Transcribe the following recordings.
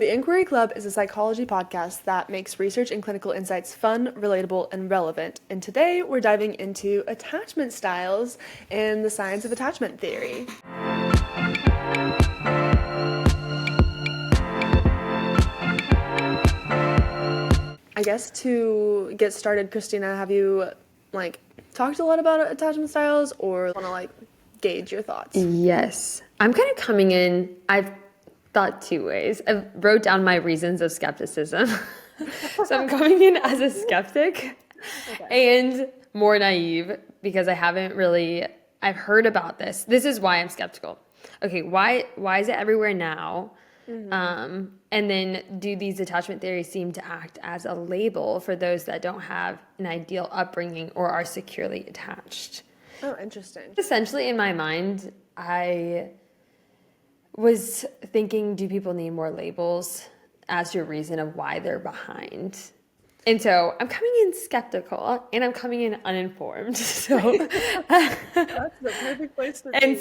The Inquiry Club is a psychology podcast that makes research and clinical insights fun, relatable, and relevant. And today we're diving into attachment styles and the science of attachment theory. I guess to get started, Christina, have you talked a lot about attachment styles, or want to gauge your thoughts? Yes. I'm kind of coming in, I've thought two ways. I wrote down my reasons of skepticism. So I'm coming in as a skeptic and more naive because I've heard about this. This is why I'm skeptical. Okay, why is it everywhere now? And then do these attachment theories seem to act as a label for those that don't have an ideal upbringing or are securely attached? Oh, interesting. Essentially, in my mind, I was thinking, do people need more labels as your reason of why they're behind? And so I'm coming in skeptical and I'm coming in uninformed. So that's the perfect place to be. And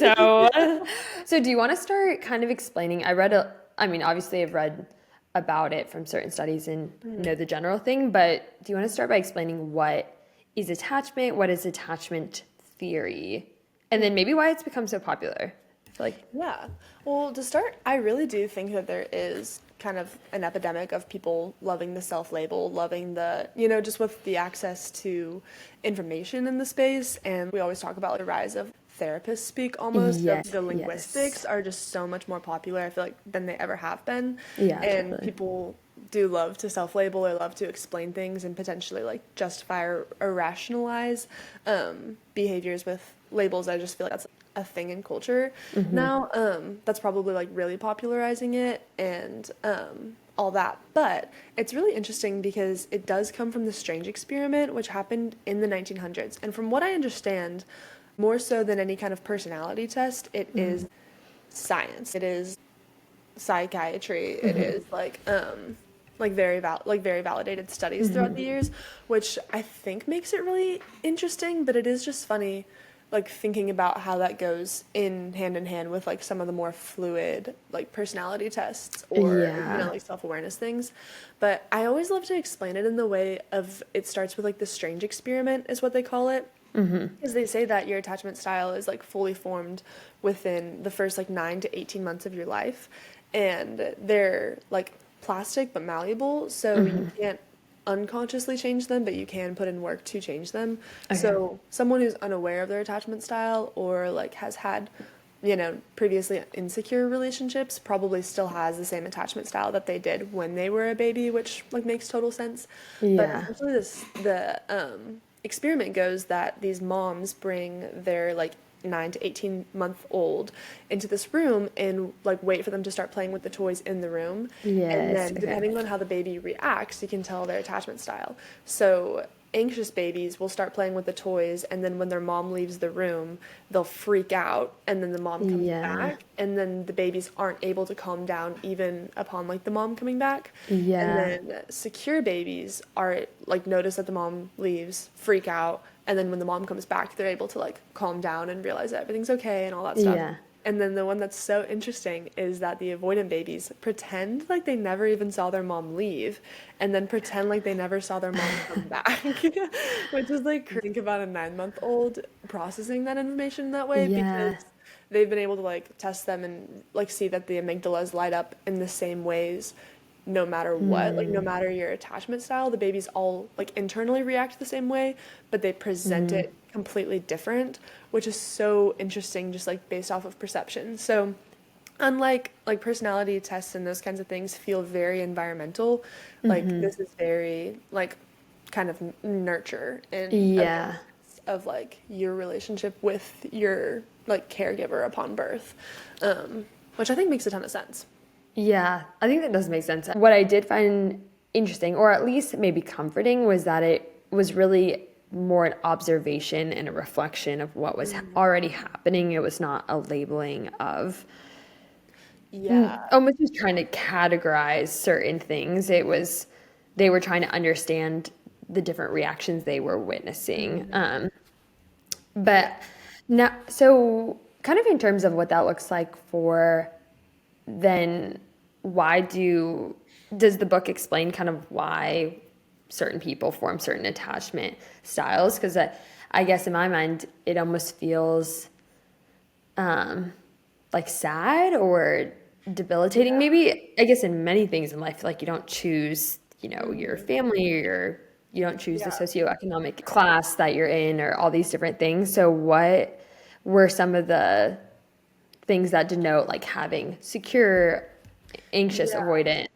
so do you want to start kind of explaining? Obviously I've read about it from certain studies and know the general thing, but do you want to start by explaining what is attachment? What is attachment theory? And then maybe why it's become so popular? Yeah. Well, to start, I really do think that there is kind of an epidemic of people loving the self-label, loving just with the access to information in the space. And we always talk about the rise of therapist speak almost. Yes, the linguistics are just so much more popular, I feel like, than they ever have been. Yeah, and totally. People do love to self-label or love to explain things and potentially justify or rationalize behaviors with labels. I just feel like that's a thing in culture now, that's probably really popularizing it and all that. But it's really interesting because it does come from the Strange experiment, which happened in the 1900s. And from what I understand, more so than any kind of personality test, it is science. It is psychiatry. It is very validated studies throughout the years, which I think makes it really interesting. But it is just funny thinking about how that goes in hand with some of the more fluid personality tests or self-awareness things. But I always love to explain it in the way of, it starts with the Strange experiment is what they call it, because they say that your attachment style is fully formed within the first 9 to 18 months of your life, and they're plastic but malleable, so you can't unconsciously change them, but you can put in work to change them. Okay. So someone who's unaware of their attachment style or has had previously insecure relationships probably still has the same attachment style that they did when they were a baby, which makes total sense. But essentially the experiment goes that these moms bring their 9 to 18 month old into this room and wait for them to start playing with the toys in the room. Yes, and then depending on how the baby reacts, you can tell their attachment style. So anxious babies will start playing with the toys, and then when their mom leaves the room, they'll freak out, and then the mom comes back, and then the babies aren't able to calm down even upon the mom coming back. And then secure babies are notice that the mom leaves, freak out, and then when the mom comes back, they're able to calm down and realize that everything's okay and all that stuff. Yeah. And then the one that's so interesting is that the avoidant babies pretend they never even saw their mom leave, and then pretend they never saw their mom come back, which is think about a 9-month-old processing that information that way, because they've been able to test them and see that the amygdalas light up in the same ways no matter what, no matter your attachment style. The babies all internally react the same way, but they present it completely different, which is so interesting, just based off of perception. So unlike personality tests and those kinds of things feel very environmental, this is very kind of nurture and of your relationship with your caregiver upon birth, which I think makes a ton of sense. Yeah, I think that does make sense. What I did find interesting, or at least maybe comforting, was that it was really more an observation and a reflection of what was already happening. It was not a labeling of almost just trying to categorize certain things. They were trying to understand the different reactions they were witnessing. But now, so kind of in terms of what that looks like for then does the book explain kind of why certain people form certain attachment styles? Because I guess in my mind, it almost feels like sad or debilitating. Maybe, I guess in many things in life, like you don't choose, your family or you don't choose the Yeah. socioeconomic class that you're in or all these different things. So what were some of the things that denote like having secure, anxious, Yeah. avoidant?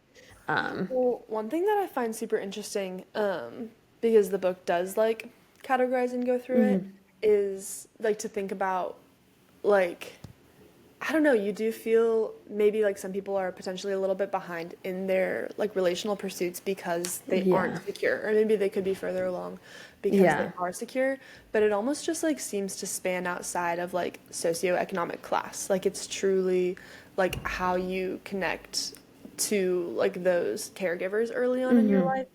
Well, one thing that I find super interesting, because the book does like categorize and go through it, is like to think about like I don't know, you do feel maybe like some people are potentially a little bit behind in their like relational pursuits because they Yeah. aren't secure, or maybe they could be further along because they Yeah. are secure, but it almost just like seems to span outside of like socioeconomic class. Like it's truly like how you connect to like those caregivers early on in your life.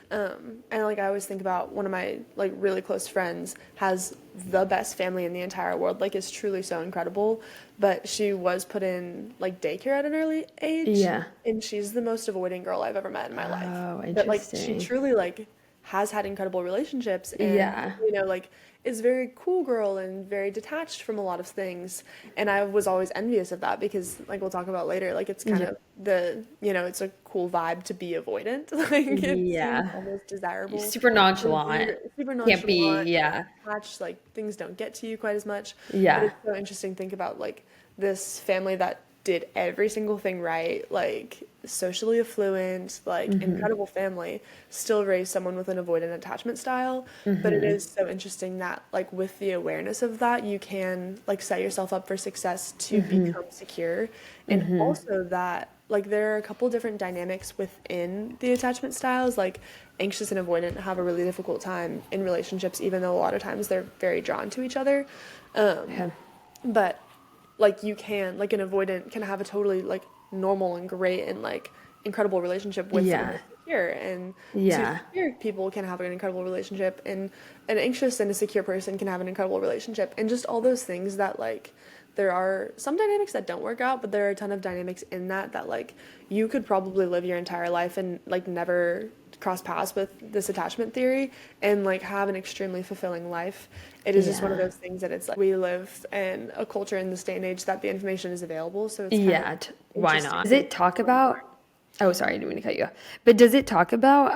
And like I always think about one of my like really close friends has the best family in the entire world, like is truly so incredible, but she was put in like daycare at an early age, Yeah. and she's the most avoiding girl I've ever met in my life. Oh, But like she interesting. truly like has had incredible relationships and Yeah. like is very cool girl and very detached from a lot of things. And I was always envious of that because like we'll talk about later, like it's kind Yeah. of the, it's a cool vibe to be avoidant. Like it seems Yeah. almost desirable. Super nonchalant. Super Can't be, nonchalant, yeah. detached, like things don't get to you quite as much. But Yeah. it's so interesting to think about like this family that did every single thing right, like socially affluent, like incredible family, still raised someone with an avoidant attachment style. But it is so interesting that like with the awareness of that, you can like set yourself up for success to become secure. And also that like there are a couple different dynamics within the attachment styles, like anxious and avoidant have a really difficult time in relationships, even though a lot of times they're very drawn to each other. Okay. But like you can like an avoidant can have a totally like normal and great and like incredible relationship with someone Yeah. who's secure, and two Yeah. secure people can have an incredible relationship, and an anxious and a secure person can have an incredible relationship, and just all those things that like there are some dynamics that don't work out, but there are a ton of dynamics in that like you could probably live your entire life and like never cross paths with this attachment theory and like have an extremely fulfilling life. It is just one of Yeah. those things that it's like we live in a culture in this day and age that the information is available, so it's kind of Yeah. Why interesting not? Does to it talk about, oh, sorry, I didn't mean to cut you off. But does it talk about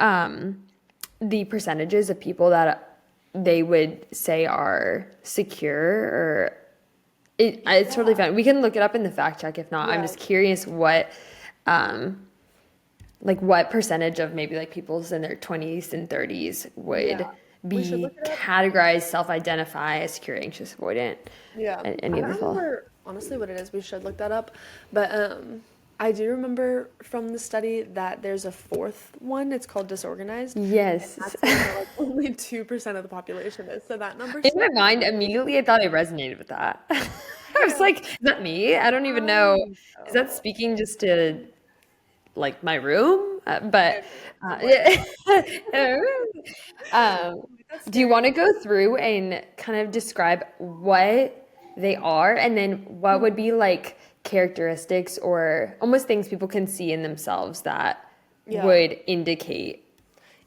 the percentages of people that they would say are secure or it's totally fine. We can look it up in the fact check if not. I'm yeah. just curious um, what percentage of maybe like people's in their 20s and 30s Yeah, would we should be look it up. categorized, self-identify as secure, anxious, avoidant, Yeah, and I any don't other fall. remember honestly what it is. We should look that up. But I do remember from the study that there's a fourth one. It's called disorganized. And Yes. that's one that like only 2% of the population is. So that number's In so my mind, immediately I thought I resonated with that. I was yeah. like, is that me? I don't even know. Oh, Is that no. speaking just to like my room? But And somewhere. yeah. um, That's do you scary. want to go through and kind of describe what they are and then what would be like characteristics or almost things people can see in themselves that Yeah. would indicate?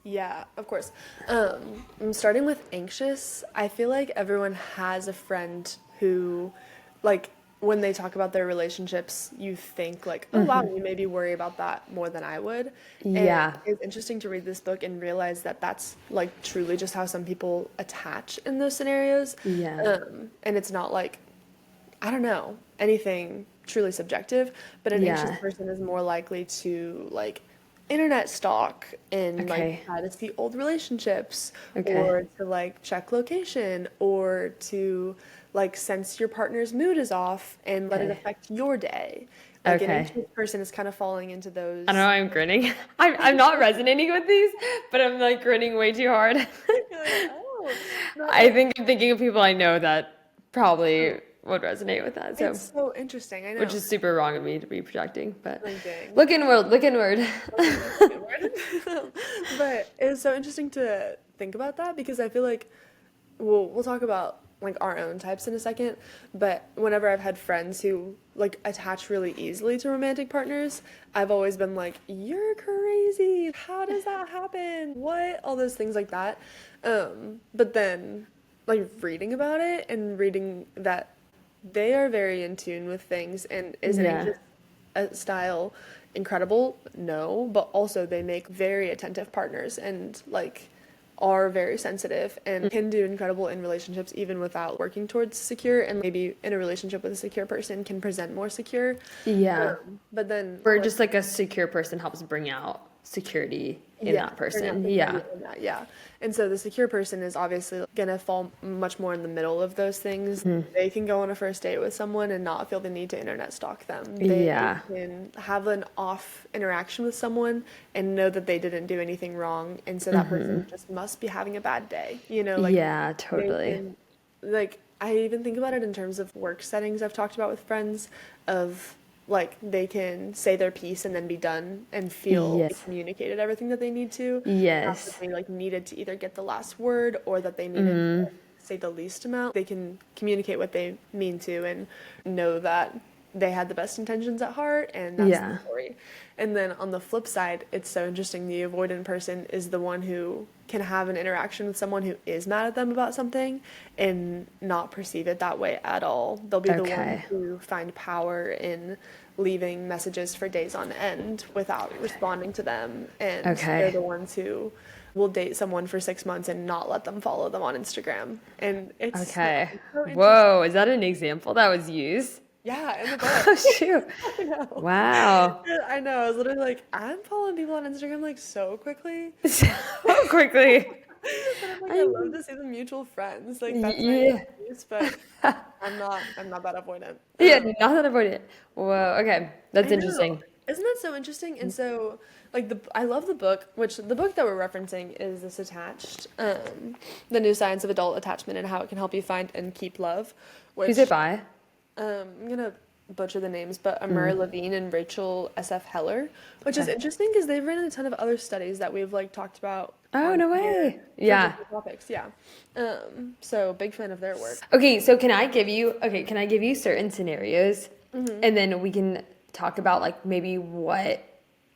Yeah, of course. I'm starting with anxious. I feel like everyone has a friend who, like, when they talk about their relationships, you think like, oh wow, you maybe worry about that more than I would. And Yeah. it's interesting to read this book and realize that that's like truly just how some people attach in those scenarios. Yeah. And it's not like I don't know, anything truly subjective, but an anxious Yeah. person is more likely to like internet stalk and like Okay. try to see old relationships Okay. or to like check location or to like sense your partner's mood is off and let it Okay. affect your day. Like an Okay. anxious person is kind of falling into I don't know those. why I'm grinning. I'm not resonating with these, but I'm like grinning way too hard. You're like, oh, not I like, think I'm thinking of people I know that probably would resonate with that. So, it's so interesting. I which know. is super wrong of me to be projecting, but Like, dang. look inward, look inward. Okay, that's a good word. But it was so interesting to think about that because I feel like we'll talk about like our own types in a second, but whenever I've had friends who like attach really easily to romantic partners, I've always been like, you're crazy. How does that happen? What? All those things like that. But then like reading about it and reading that they are very in tune with things, and is an Yeah. anxious style incredible? No, but also they make very attentive partners and like are very sensitive and can do incredible in relationships even without working towards secure, and maybe in a relationship with a secure person can present more secure. Yeah. But then Where just like a secure person helps bring out security in yeah, that bring out person. security Yeah. in that, yeah. And so the secure person is obviously gonna fall much more in the middle of those things. They can go on a first date with someone and not feel the need to internet stalk them. They Yeah. can have an off interaction with someone and know that they didn't do anything wrong, and so that person just must be having a bad day. Like Yeah, they totally. can, like I even think about it in terms of work settings I've talked about with friends of like they can say their piece and then be done and feel they Yes. communicated everything that they need to. Not that Yes. they like needed to either get the last word or that they needed to say the least amount. They can communicate what they mean to and know that they had the best intentions at heart, and that's the Yeah. story. And then on the flip side, it's so interesting. The avoidant person is the one who can have an interaction with someone who is mad at them about something and not perceive it that way at all. They'll be the one Okay. who find power in leaving messages for days on end without responding to them. And they're Okay. the ones who will date someone for 6 months and not let them follow them on Instagram. And it's Okay. so interesting. Whoa, is that an example that was used? Yeah, in the book. Oh, shoot. I know. Wow. I know. I was literally like, I'm following people on Instagram like so quickly. So quickly. But I'm like, I love I'm, to see the mutual friends. Like that's my yeah. excuse, but I'm not that avoidant. Yeah, not that avoid it. Whoa, okay. That's I know. interesting. Isn't that so interesting? And so like I love the book, which the book that we're referencing is this attached, The New Science of Adult Attachment and How It Can Help You Find and Keep Love, Who's it which by? I'm gonna butcher the names, but Amur Levine and Rachel S.F. Heller, which is interesting because they've written a ton of other studies that we've like talked about Oh, on no here way. for Yeah. different topics. Yeah. So big fan of their work. Okay, so can I give you certain scenarios and then we can talk about like maybe what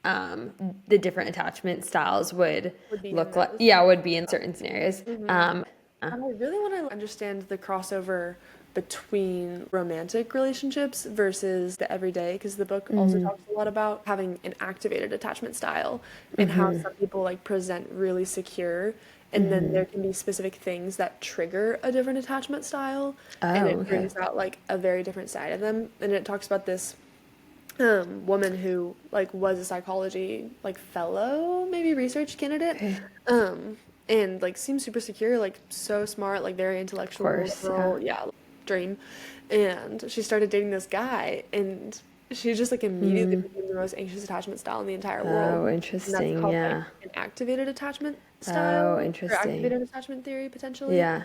the different attachment styles would Would be in look like. those. Yeah, would be in certain scenarios. And I really want to understand the crossover between romantic relationships versus the everyday, because the book also talks a lot about having an activated attachment style and how some people like present really secure, and then there can be specific things that trigger a different attachment style, and Oh, it okay. brings out like a very different side of them. And it talks about this woman who like was a psychology like fellow, maybe research candidate, and like seems super secure, like so smart, like very intellectual Course, girl, yeah, dream. And she started dating this guy, and she just like immediately became the most anxious attachment style in the entire world. Oh, And that's interesting. called like Yeah. an activated attachment Oh, style or interesting. activated attachment theory potentially. Yeah.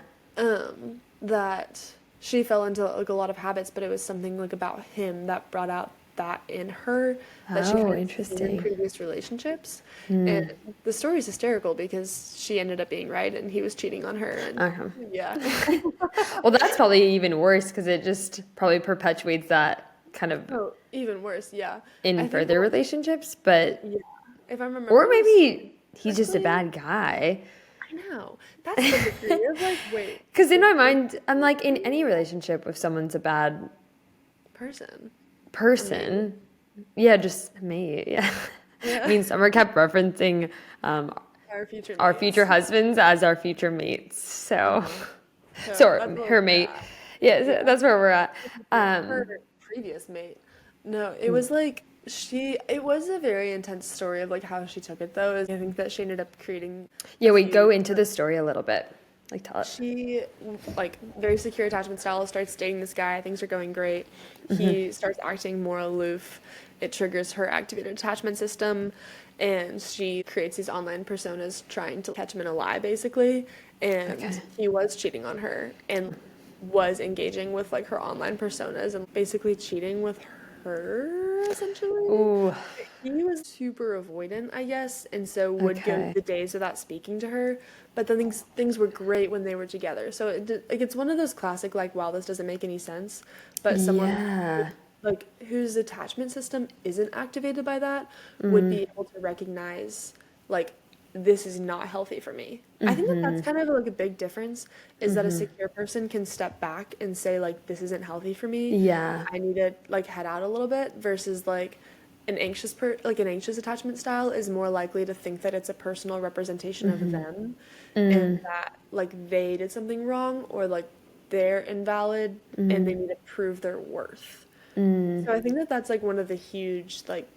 That she fell into like a lot of habits, but it was something like about him that brought out that in her that she Oh, hadn't seen in interesting. previous relationships. And the story is hysterical because she ended up being right and he was cheating on her, and Uh-huh. yeah. Well, that's probably even worse because it just probably perpetuates that kind of Oh, even worse, yeah. in I think further relationships, but yeah, if I'm or remembering maybe he's just a correctly, bad guy. I know. That's the mystery. It's like, wait, Because in my mind, I'm like, in any relationship, if someone's a bad person. person, yeah, just me. Yeah. Yeah. I mean, Summer kept referencing Our future our mates. future husbands as our future mates. So, So so that's what her we're mate. at. Yeah, so that's where we're at. Her previous mate. No, it was like it was a very intense story of like how she took it though. I think that she ended up creating Yeah, a wait, go few. into the story a little bit. Like, tell it. She like very secure attachment style, starts dating this guy, things are going great. He starts acting more aloof. It triggers her activated attachment system, and she creates these online personas trying to catch him in a lie basically. And Okay. he was cheating on her and was engaging with like her online personas and basically cheating with her, essentially. Ooh, He was super avoidant, I guess, and so would go okay. the days without speaking to her. But then things were great when they were together. So like it's one of those classic like, wow, this doesn't make any sense. But someone Yeah. like whose attachment system isn't activated by that would Mm. be able to recognize like this is not healthy for me. I think that that's Mm-hmm. kind of like a big difference is that a Mm-hmm. secure person can step back and say like this isn't healthy for me. Yeah. I need to like head out a little bit versus like an anxious attachment style is more likely to think that it's a personal representation of Mm-hmm. them and Mm. that like they did something wrong or like they're invalid and they Mm. need to prove their worth. Mm. So I think that that's like one of the huge like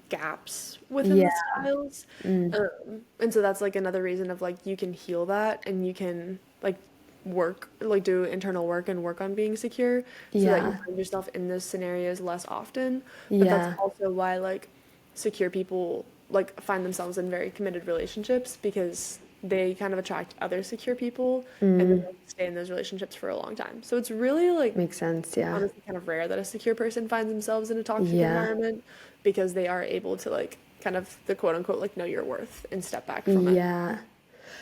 gaps within Yeah. the styles. Mm. And so that's like another reason of like you can heal that and you can like work like do internal work and work on being secure so that you Yeah. find yourself in those scenarios less often. But that's Yeah. also why like secure people like find themselves in very committed relationships because they kind of attract other secure people and then Mm. they stay in those relationships for a long time. So it's really like Makes sense. Yeah. honestly kind of rare that a secure person finds themselves in a toxic Yeah. environment because they are able to like kind of the quote unquote like know your worth and step back from it. Yeah.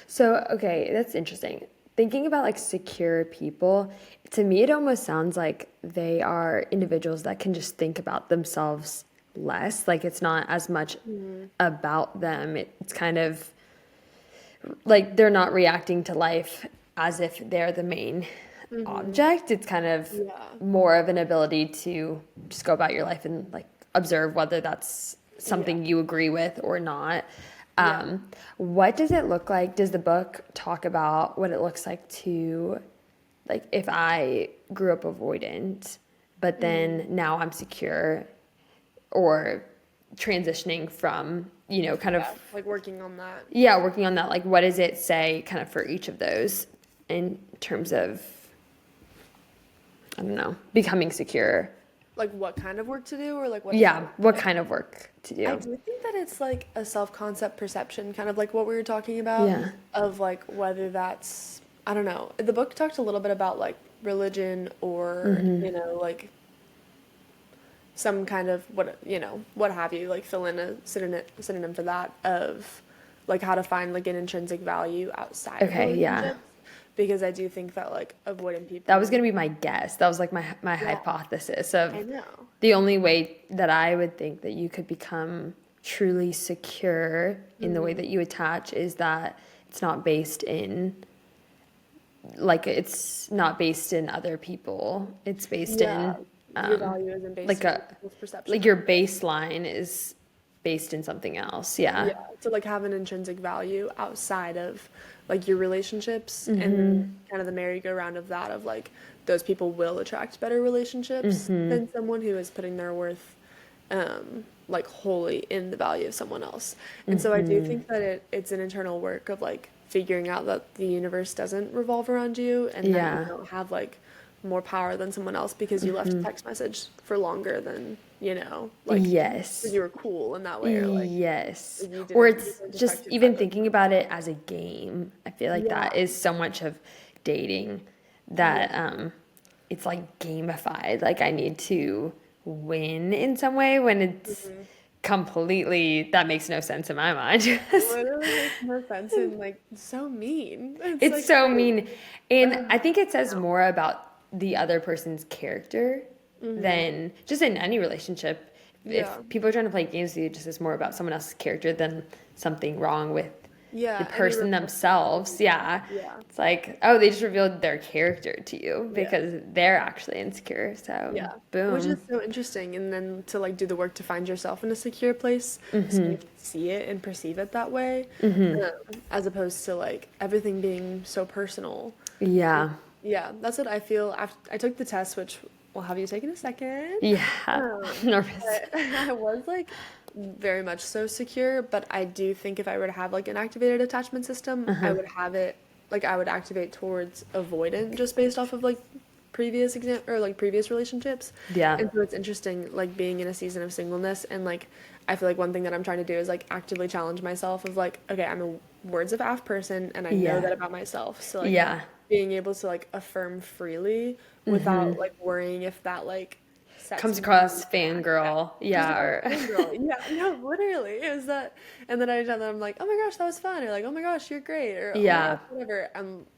So, okay, that's interesting. Thinking about like secure people, to me, it almost sounds like they are individuals that can just think about themselves less. Like it's not as much Mm. about them. It's kind of like they're not reacting to life as if they're the main Mm-hmm. object. It's kind of Yeah. more of an ability to just go about your life and like observe whether that's Yeah. something you agree with or not. Yeah. What does it look like? Does the book talk about what it looks like to, like, if I grew up avoidant, but Mm. then now I'm secure, or transitioning from, kind of, Yeah. Like working on that. yeah, working on that? Like, what does it say kind of for each of those in terms of, I don't know, becoming secure? Like what kind of work to do or like what does that Yeah, look what like? kind of work to I do? do think that it's like a self-concept perception, kind of like what we were talking about, Yeah. of like whether that's, I don't know. The book talked a little bit about like religion or, Mm-hmm. like some kind of what have you, like fill in a synonym for that of like how to find like an intrinsic value outside of Okay, yeah. relationships. Because I do think that like avoidant That was people, gonna be my guess. That was like my yeah, hypothesis I of know. the only way that I would think that you could become truly secure in the way Hmm. that you attach is that it's not based in, like, it's not based in other people. It's based Yeah, in your um value isn't based like in other a people's perception like of your you. baseline is based in something else. Yeah. Yeah, to like have an intrinsic value outside of like your relationships and then Mm-hmm. kind of the merry-go-round of that of like those people will attract better relationships Mm-hmm. than someone who is putting their worth like wholly in the value of someone else. And so I do Mm-hmm. think that it's an internal work of like figuring out that the universe doesn't revolve around you and that you Yeah. don't have like more power than someone else because you left a Mm-hmm. text message for longer than, like because Yes. you were cool in that way or like Yes. Or you it's weren't just affected by even those thinking about emotions. it as a game. I feel like Yeah, that is so much of dating yeah, that it's like gamified. Like I need to win in some way when it's hmm, completely, that makes no sense in my mind. literally makes no sense and like so mean. It's It's like, so mean. And I think it says no. more about the other person's character Hmm. than just in any relationship. Yeah, If people are trying to play games with you, it just is more about someone else's character than something wrong with the yeah, any person reflection of other themselves. people. Yeah. Yeah, It's like, oh, they just revealed their character to you yeah, because they're actually insecure. So, yeah. Which is boom. so interesting, and then to like do the work to find yourself in a secure place, so Mm-hmm. you can see it and perceive it that way, Mm-hmm. as opposed to like everything being so personal. Yeah. Yeah, that's what I feel. After I took the test, which will have you take in a second. Yeah. I'm nervous. But I was like very much so secure, but I do think if I were to have like an activated attachment system, I Uh-huh. would have it like I would activate towards avoidant just based off of like previous relationships. Yeah. And so it's interesting like being in a season of singleness and like I feel like one thing that I'm trying to do is like actively challenge myself of like, okay, I'm a words of affirmation person and I know Yeah. that about myself. So like Yeah. being able to like affirm freely Mm-hmm. without like worrying if that like comes sets across me back. Yeah. fangirl. Just Yeah. about Or fangirl. Yeah, no, literally. It was that. And then I tell them, I'm like, oh my gosh, that was fun. Or like, oh my gosh, you're great. Or oh my gosh, yeah. whatever.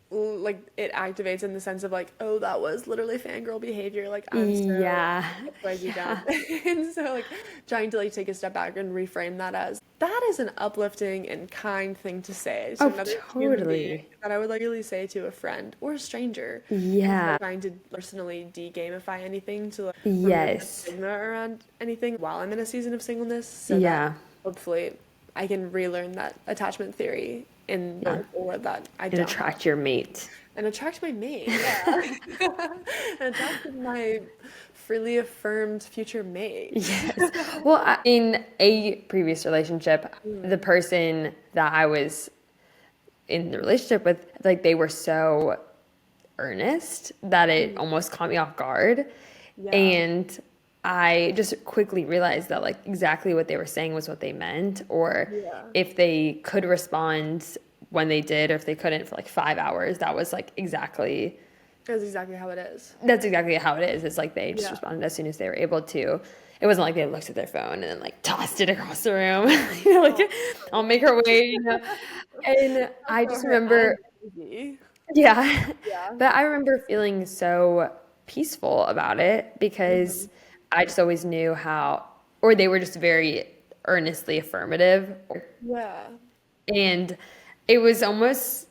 Like, it activates in the sense of like, oh, that was literally fangirl behavior. Like, I'm so Yeah. XYZ Yeah. down. And so, like, trying to like take a step back and reframe that as that is an uplifting and kind thing to say to Oh, another human being totally. that I would like really say to a friend or a stranger instead Yeah. of trying to personally de-gamify anything to like, remove the Yes. stigma around anything while I'm in a season of singleness so that Yeah. hopefully I can relearn that attachment theory in Yeah. going forward that I And don't have attract your mate. and attract my mate, yeah. And attract my freely affirmed future mate. Yes. Well, in a previous relationship, the person that I was in the relationship with, like, they were so earnest that it almost caught me off guard. Yeah, And I just quickly realized that, like, exactly what they were saying was what they meant, or yeah. if they could respond when they did, or if they couldn't for like 5 hours, that was like exactly That's exactly how it is. that's exactly how it is. It's like they just Yeah. responded as soon as they were able to. It wasn't like they looked at their phone and then like tossed it across the room. You know, like, I'll make her wait, you know. And I So just her I'm remember, easy. yeah. Yeah. But I remember feeling so peaceful about it because I just always knew how, or they were just very earnestly affirmative. Yeah. And it was almost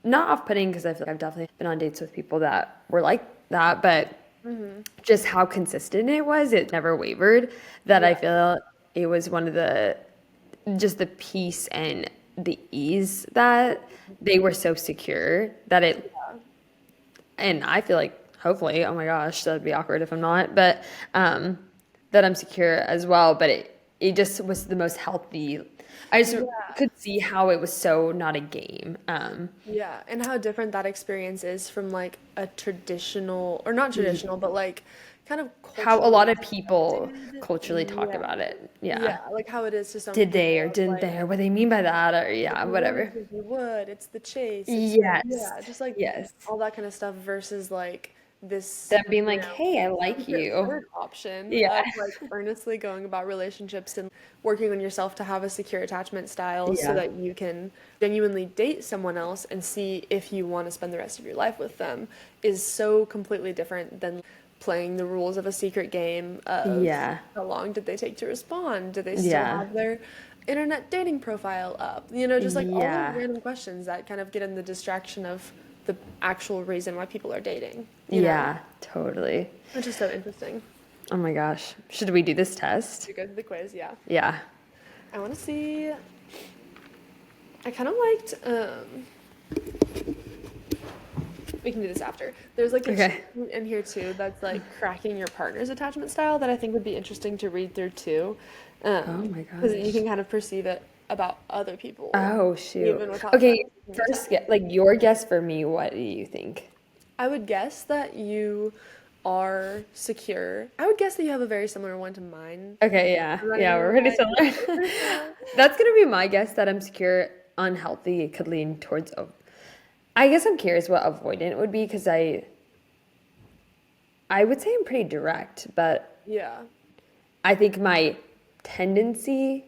not off-putting because I feel like I've definitely been on dates with people that were like that, but just how consistent it was, it never wavered, that I Yeah. feel it was one of the, just the peace and the ease that they were so secure that it, and I feel like hopefully, oh my gosh, that'd be awkward if I'm not, but that I'm secure as well. But it just was the most healthy. I just Yeah. could see how it was so not a game. Yeah. And how different that experience is from like a traditional, or not traditional, but like kind of How a culturally lot of people accepted. culturally talk Yeah. about it. Yeah. Yeah. Like how it is to some Did they people or of didn't like, they? Or what they mean by that? Or if yeah, you want whatever. to, you would. It's the chase. It's the, Yes. yeah, just like Yes. all that kind of stuff versus like this, Them being you like, know, hey, I like you. third option Yeah. of like earnestly going about relationships and working on yourself to have a secure attachment style so Yeah. that you can genuinely date someone else and see if you want to spend the rest of your life with them is so completely different than playing the rules of a secret game of Yeah. how long did they take to respond? Do they still Yeah. have their internet dating profile up? You know, just like all those Yeah. random questions that kind of get in the distraction of the actual reason why people are dating, you know? Yeah, totally. Which is so interesting. Oh my gosh. Should we do this test? To go through the quiz, yeah. Yeah. I want to see. I kind of liked. We can do this after. There's like a Okay. cheat in here too that's like cracking your partner's attachment style that I think would be interesting to read through too, Oh my because you gosh. can kind of perceive it about other people, Oh shoot. even without trying Okay, to first yourself. like your guess for me, what do you think? I would guess that you are secure. I would guess that you have a very similar one to mine. Okay, yeah. I'm not Yeah, even we're gonna pretty lie. similar. Pretty similar. That's gonna be my guess that I'm secure, unhealthy. It could lean towards. I guess I'm curious what avoidant would be because I would say I'm pretty direct, but Yeah. I think my tendency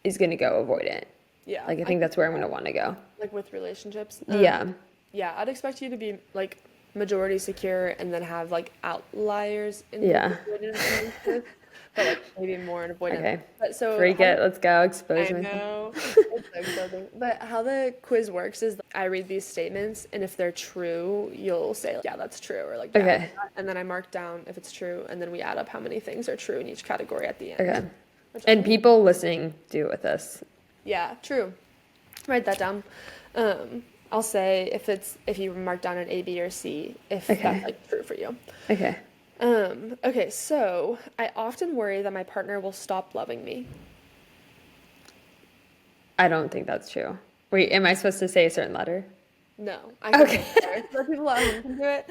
is gonna go avoidant. Yeah. Like I I think can that's where I'm gonna want to go. like with relationships. Yeah. Yeah, I'd expect you to be like majority secure and then have like outliers in the Yeah. avoidant relationship, but like maybe more in avoidant. Okay. But so Freak how it. Let's go. Expose I myself. know it's so exposing. But how the quiz works is I read these statements and if they're true, you'll say like, yeah, that's true or like yeah, Okay. and then I mark down if it's true and then we add up how many things are true in each category at the end. Okay. Which And people listening do it with us. yeah, true. Write that down. I'll say if you mark down an A, B, or C, if Okay. that's like true for you. Okay. Okay, so I often worry that my partner will stop loving me. I don't think that's true. Wait, am I supposed to say a certain letter? No, I can Okay. say there. So people at home can do it.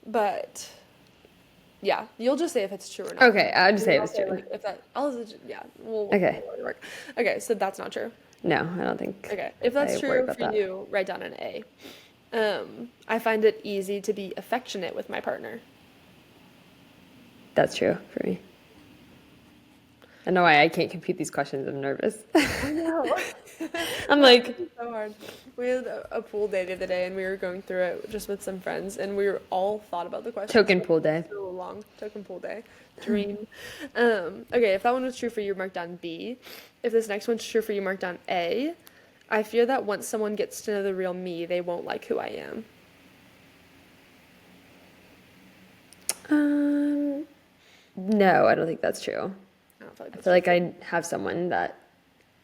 But yeah, you'll just say if it's true or not. Okay, I'll just say it I'll was say true. like if that. Yeah. Okay. We'll work. Okay, so that's not true. No, I don't think. Okay, if that's I worry true about for that. you, write down an A. I find it easy to be affectionate with my partner. That's true for me. I know why I can't compute these questions. I'm nervous. I know. I'm like, It's so hard. We had a pool day the other day, and we were going through it just with some friends, and we were all thought about the questions token for pool day. so long. Token pool day, dream. Okay, if that one was true for you, mark down B. If this next one's true for you, mark down A. I fear that once someone gets to know the real me, they won't like who I am. No, I don't think that's true. I don't feel like I that's feel like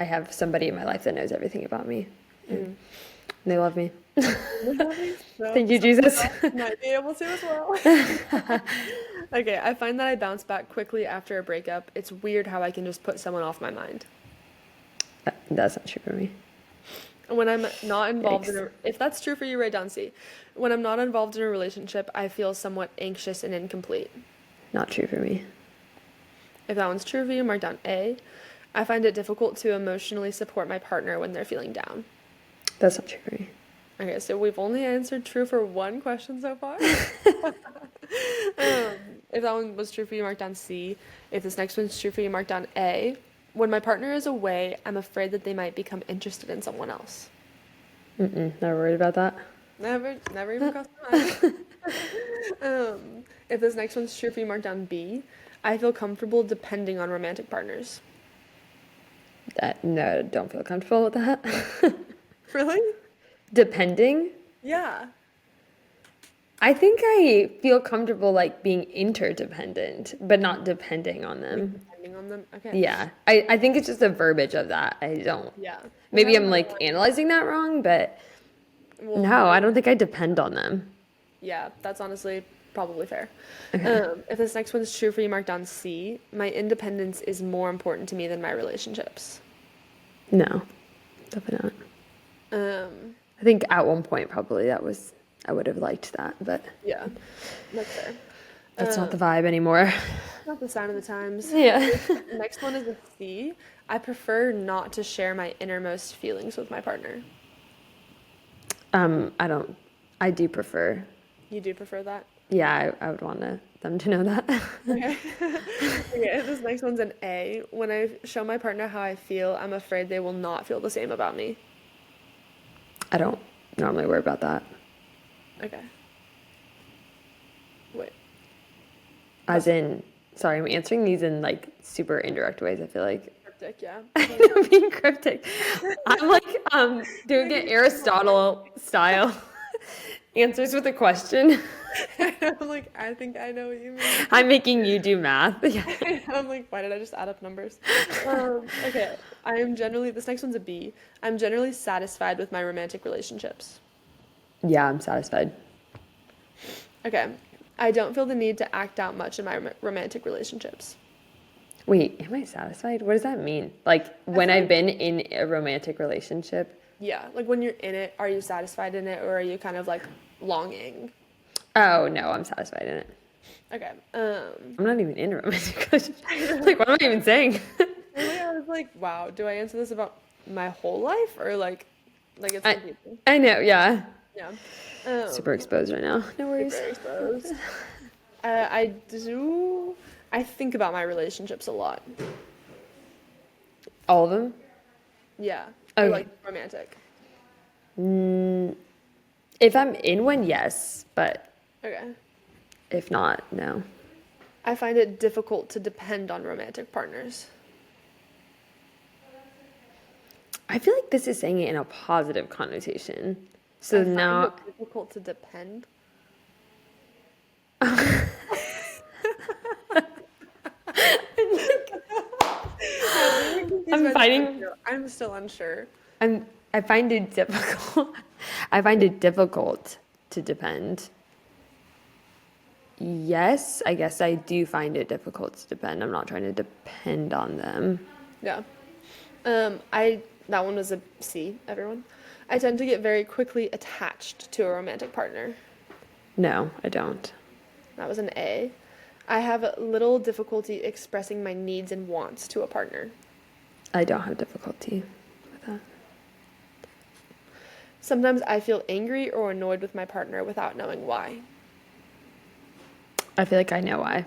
I have somebody in my life that knows everything about me. Mm. They love me. So, Thank you, Jesus. might be able to as well. Okay, I find that I bounce back quickly after a breakup. It's weird how I can just put someone off my mind. That's not true for me. When I'm not involved in Yikes. if that's true for you, write down C. When I'm not involved in a relationship, I feel somewhat anxious and incomplete. Not true for me. If that one's true for you, mark down A. I find it difficult to emotionally support my partner when they're feeling down. That's not true for me. Okay, so we've only answered true for one question so far. If that one was true for you, mark down C. If this next one's true for you, mark down A. When my partner is away, I'm afraid that they might become interested in someone else. Never worried about that. Never even crossed my mind. If this next one's true for you, mark down B. I feel comfortable depending on romantic partners. No, don't feel comfortable with that. Really? Depending? Yeah. I think I feel comfortable like being interdependent, but not depending on them. Depending on them. Okay. Yeah. I think it's just the verbiage of that. I don't. Yeah. Maybe I'm like analyzing that wrong, but Well, no, I don't think I depend on them. yeah, that's honestly probably fair. If this next one's true for you, mark down C. My independence is more important to me than my relationships. No, definitely not. I think at one point probably I would have liked that, but Yeah, that's fair. that's not the vibe anymore. Not the sign of the times. Yeah. Next one is a C. I prefer not to share my innermost feelings with my partner. I do prefer. You do prefer that? Yeah, I would want them to know that. Okay. Okay, this next one's an A. When I show my partner how I feel, I'm afraid they will not feel the same about me. I don't normally worry about that. Okay. Wait. As in, sorry, I'm answering these in like super indirect ways, I feel like. Cryptic, yeah. I'm being cryptic. I'm like doing it Aristotle style. Answers with a question. I'm like, I think I know what you mean. I'm making you do math. Yeah. I'm like, why did I just add up numbers? Okay. This next one's a B. I'm generally satisfied with my romantic relationships. Yeah, I'm satisfied. Okay. I don't feel the need to act out much in my romantic relationships. Wait, am I satisfied? What does that mean? Like when I've been in a romantic relationship? Yeah, like when you're in it, are you satisfied in it, or are you kind of like longing? Oh, no, I'm satisfied in it. Okay. I'm not even in a romantic relationship. Like, what am I even saying? Really, I was like, wow, do I answer this about my whole life, or like it's confusing? I know, yeah. Yeah. Super exposed right now. No worries. Super exposed. I think about my relationships a lot. All of them? Yeah. Okay. Or like romantic. If I'm in one, yes, but Okay. if not, no. I find it difficult to depend on romantic partners. I feel like this is saying it in a positive connotation. So I find now it difficult to depend. I'm still unsure. I find it difficult. I find it difficult to depend. Yes, I guess I do find it difficult to depend. I'm not trying to depend on them. Yeah. That one was a C, everyone. I tend to get very quickly attached to a romantic partner. No, I don't. That was an A. I have little difficulty expressing my needs and wants to a partner. I don't have difficulty with that. Sometimes I feel angry or annoyed with my partner without knowing why. I feel like I know why.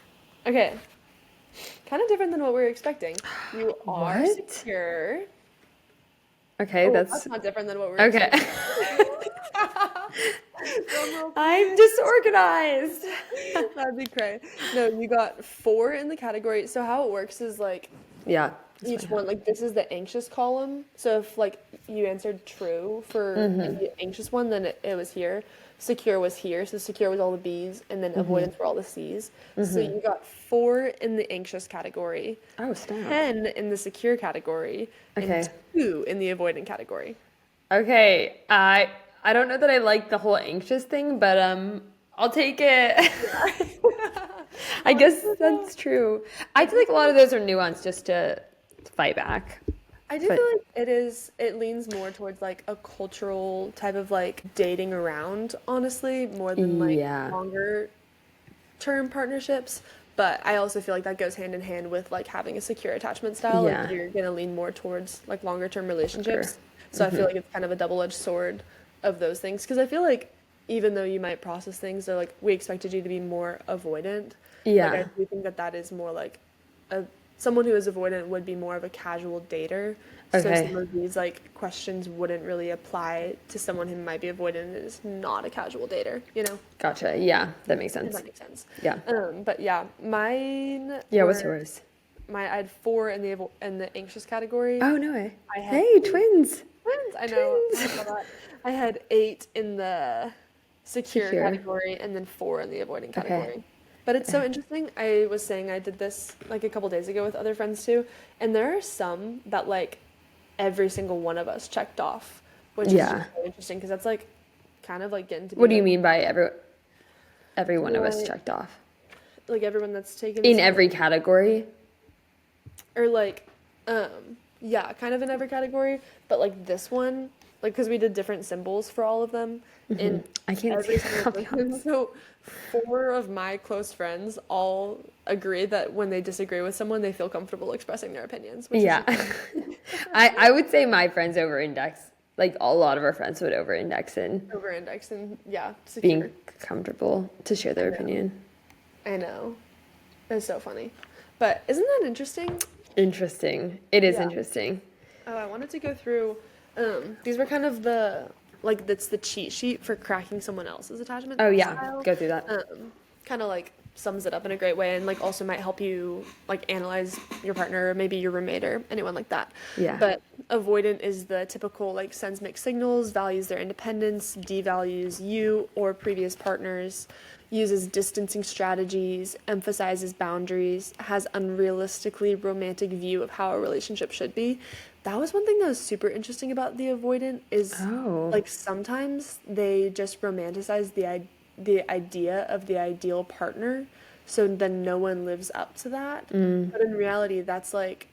Okay. Kind of different than what we were expecting. You are What? secure. Okay, Oh, that's that's not different than what we were okay. expecting. Drum roll, I'm please. disorganized. That'd be great. No, you got 4 in the category. So how it works is like Yeah, that's what I each have. one, like this is the anxious column. So if like you answered true for the anxious one, then it was here. Secure was here. So secure was all the B's, and then avoidance were all the C's. So you got 4 in the anxious category, Oh, snap. 10 in the secure category, and Okay. 2 in the avoidant category. Okay. I don't know that I like the whole anxious thing, but I'll take it. I guess that's true. I feel like a lot of those are nuanced just to fight back. I do But feel like it leans more towards like a cultural type of like dating around, honestly, more than like yeah. longer term partnerships. But I also feel like that goes hand in hand with like having a secure attachment style. Like Yeah. you're gonna lean more towards like longer term For sure. relationships. So I feel like it's kind of a double-edged sword of those things. Because I feel like even though you might process things, they're like we expected you to be more avoidant. Like I Yeah. do think that that is more like a someone who is avoidant would be more of a casual dater. So Okay. some of these like questions wouldn't really apply to someone who might be avoidant and is not a casual dater, you know? Gotcha. Yeah, that makes If sense. that makes sense. Yeah. But yeah, mine Yeah, what's were yours? I had 4 in the anxious category. Oh, no way. I had Hey, twins. twins. I know. I Twins. saw that. I had 8 in the secure Secure. category and then 4 in the avoidant Okay. category. But it's so interesting. I was saying I did this like a couple days ago with other friends too, and there are some that like every single one of us checked off, which is just Yeah. so interesting because that's like kind of like getting to be What do you like mean by every one of us like checked off? like everyone that's taken In this every category? or like yeah, kind of in every category, but like this one, like because we did different symbols for all of them in I can't see every that, single I'll be person. honest. So 4 of my close friends all agree that when they disagree with someone, they feel comfortable expressing their opinions, which is Yeah. I would say my friends over index, like a lot of our friends would over index in over indexed and yeah, secure. being comfortable to share I their know. opinion. I know. It's so funny. But isn't that interesting? Interesting. It is Yeah. interesting. Oh, I wanted to go through these were kind of the like that's the cheat sheet for cracking someone else's attachment Oh, yeah. style. Go through that. Kind of like sums it up in a great way and like also might help you like analyze your partner or maybe your roommate or anyone like that. Yeah. But avoidant is the typical like sends mixed signals, values their independence, devalues you or previous partners, uses distancing strategies, emphasizes boundaries, has unrealistically romantic view of how a relationship should be. That was one thing that was super interesting about the avoidant is Oh. like sometimes they just romanticize the idea of the ideal partner, so then no one lives up to that. But in reality, that's like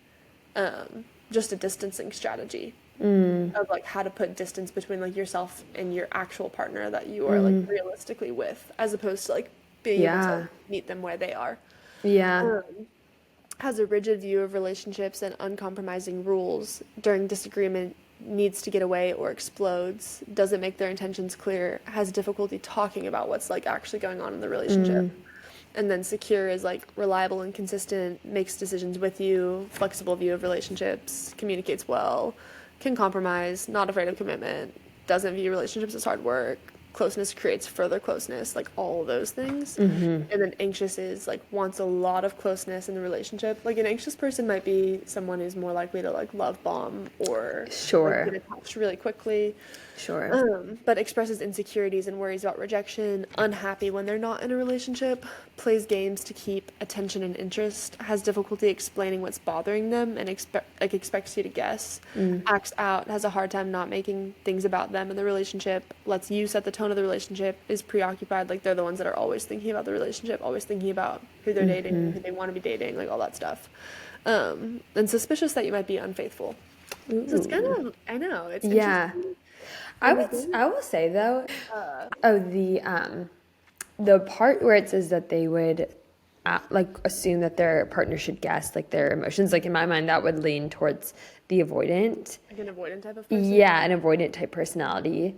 just a distancing strategy of like how to put distance between like yourself and your actual partner that you are like realistically with, as opposed to like being able Yeah. to meet them where they are. Yeah. Has a rigid view of relationships and uncompromising rules. During disagreement, needs to get away or explodes. Doesn't make their intentions clear. Has difficulty talking about what's like actually going on in the relationship. And then secure is like reliable and consistent, makes decisions with you, flexible view of relationships, communicates well, can compromise, not afraid of commitment, doesn't view relationships as hard work, closeness creates further closeness, like all those things. And then anxious is like wants a lot of closeness in the relationship. Like an anxious person might be someone who's more likely to like love bomb or like Sure. get attached really quickly. Sure. But expresses insecurities and worries about rejection, unhappy when they're not in a relationship, plays games to keep attention and interest, has difficulty explaining what's bothering them and expects you to guess, acts out, has a hard time not making things about them in the relationship, lets you set the tone of the relationship, is preoccupied, like they're the ones that are always thinking about the relationship, always thinking about who they're dating, who they want to be dating, like all that stuff. And suspicious that you might be unfaithful. So it's kind of, I know, it's Yeah. interesting. I will say though, the part where it says that they would like assume that their partner should guess like their emotions, like in my mind that would lean towards the avoidant. Like an avoidant type of person? Yeah, an avoidant type personality.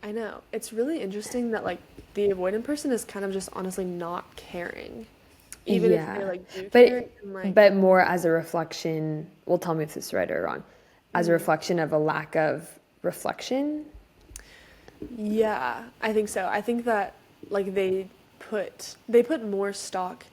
I know. It's really interesting that like the avoidant person is kind of just honestly not caring. even if they Yeah. like do care But and like but more as a reflection, well, tell me if this is right or wrong, as a reflection of a lack of reflection. yeah, I think so. I think that like they put more stock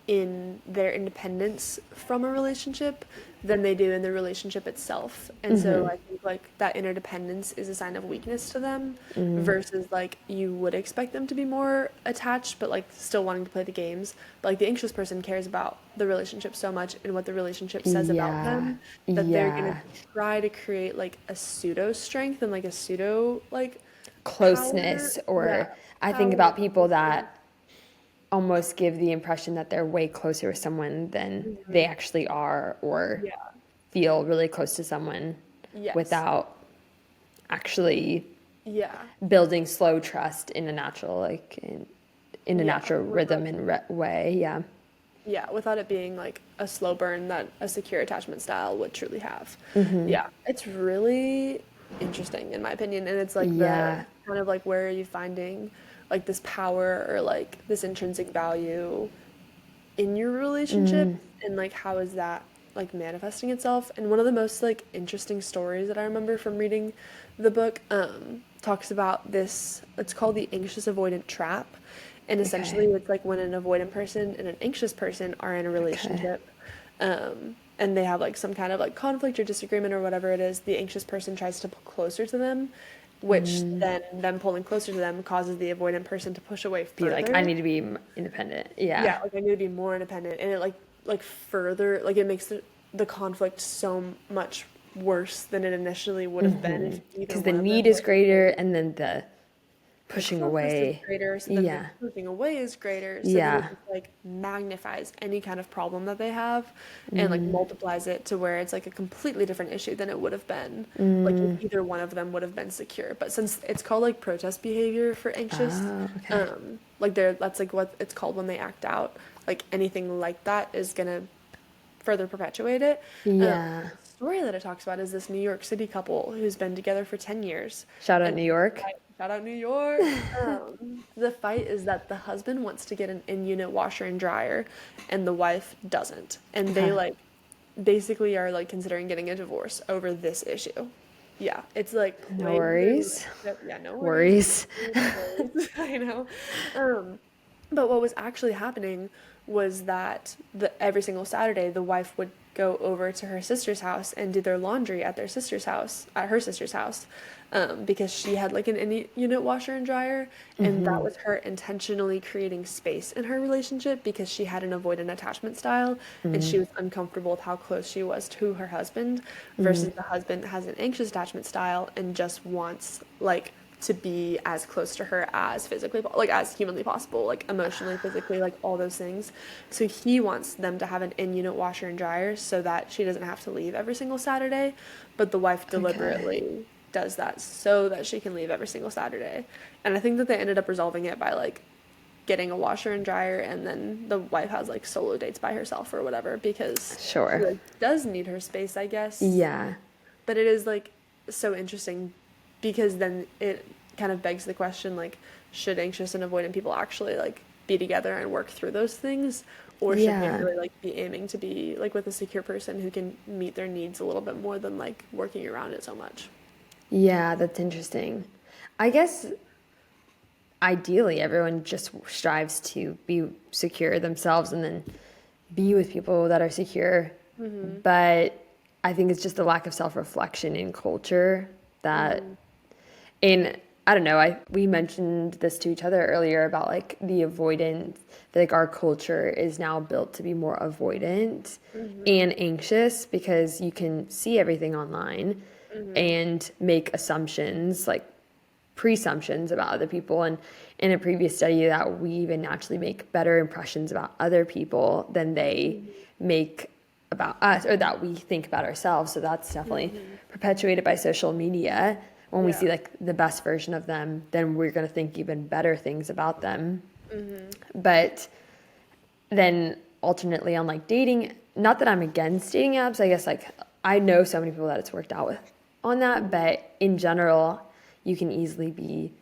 in their independence from a relationship than they do in the relationship itself. And so I think like that interdependence is a sign of weakness to them versus like you would expect them to be more attached but like still wanting to play the games. But like the anxious person cares about the relationship so much and what the relationship says about Yeah. them that they're gonna Yeah. try to create like a pseudo strength and like a pseudo like power, Closeness, yeah, or I think power about people that almost give the impression that they're way closer with someone than they Mhm. actually are, or Yeah. feel really close to someone Yes. without actually Yeah. building slow trust in a natural, in a Yeah. natural Without, rhythm and way. Yeah. yeah, without it being like a slow burn that a secure attachment style would truly have. Yeah. It's really interesting in my opinion. And it's like the Yeah. kind of like where are you finding like this power or like this intrinsic value in your relationship and like how is that like manifesting itself. And one of the most like interesting stories that I remember from reading the book talks about this, it's called the anxious avoidant trap, and essentially Okay. it's like when an avoidant person and an anxious person are in a Okay. relationship and they have like some kind of like conflict or disagreement or whatever it is, the anxious person tries to pull closer to them, which then them pulling closer to them causes the avoidant person to push away Be like, I further. need to be independent. Yeah. Yeah, like I need to be more independent, and it like further like it makes the conflict so much worse than it initially would have been if either Because the one of them need is were greater, and then the pushing closeness is away. greater, so then the Yeah. pushing away is greater, so then it Yeah. just like magnifies any kind of problem that they have and like multiplies it to where it's like a completely different issue than it would have been like if either one of them would have been secure. But since it's called like protest behavior for anxious, Oh, okay. like that's like what it's called when they act out. Like anything like that is gonna further perpetuate it. Yeah. The story that it talks about is this New York City couple who's been together for 10 years. Shout out And New York. shout out New York. The fight is that the husband wants to get an in-unit washer and dryer, and the wife doesn't. And they Okay. like basically are like considering getting a divorce over this issue. Yeah, it's like No way into their worries. relationship. Yeah, no worries. Worries. No worries. I know. But what was actually happening was that every single Saturday, the wife would go over to her sister's house and do their laundry at her sister's house, because she had like an in-unit washer and dryer, and that was her intentionally creating space in her relationship because she had an avoidant attachment style, and she was uncomfortable with how close she was to her husband, versus the husband has an anxious attachment style and just wants like to be as close to her as physically, like as humanly possible, like emotionally, physically, like all those things. So he wants them to have an in-unit washer and dryer so that she doesn't have to leave every single Saturday, but the wife Okay. deliberately does that so that she can leave every single Saturday. And I think that they ended up resolving it by like getting a washer and dryer, and then the wife has like solo dates by herself or whatever because she Sure. like does need her space, I guess. Yeah. But it is like so interesting because then it kind of begs the question like should anxious and avoidant people actually like be together and work through those things, or should they Yeah. really like be aiming to be like with a secure person who can meet their needs a little bit more than like working around it so much. Yeah, that's interesting. I guess ideally everyone just strives to be secure themselves and then be with people that are secure. But I think it's just a lack of self-reflection in culture that, and I don't know, we mentioned this to each other earlier about like the avoidance, like our culture is now built to be more avoidant and anxious because you can see everything online and make assumptions, like presumptions about other people. And in a previous study that we even naturally make better impressions about other people than they make about us or that we think about ourselves. So that's definitely perpetuated by social media. When we Yeah. see like the best version of them, then we're going to think even better things about them. But then alternately on like dating, not that I'm against dating apps, I guess like I know so many people that it's worked out with on that, but in general, you can easily be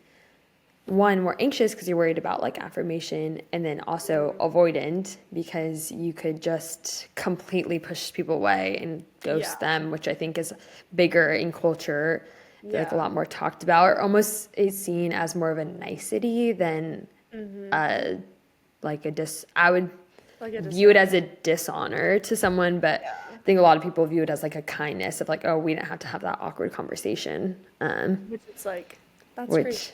one, more anxious because you're worried about like affirmation, and then also avoidant because you could just completely push people away and ghost them, which I think is bigger in culture. I feel like a lot more talked about, or almost is seen as more of a nicety than like I would Like a view it as a dishonor to someone, but I think a lot of people view it as like a kindness of like, oh, we didn't have to have that awkward conversation. Which it's like, that's Which, great.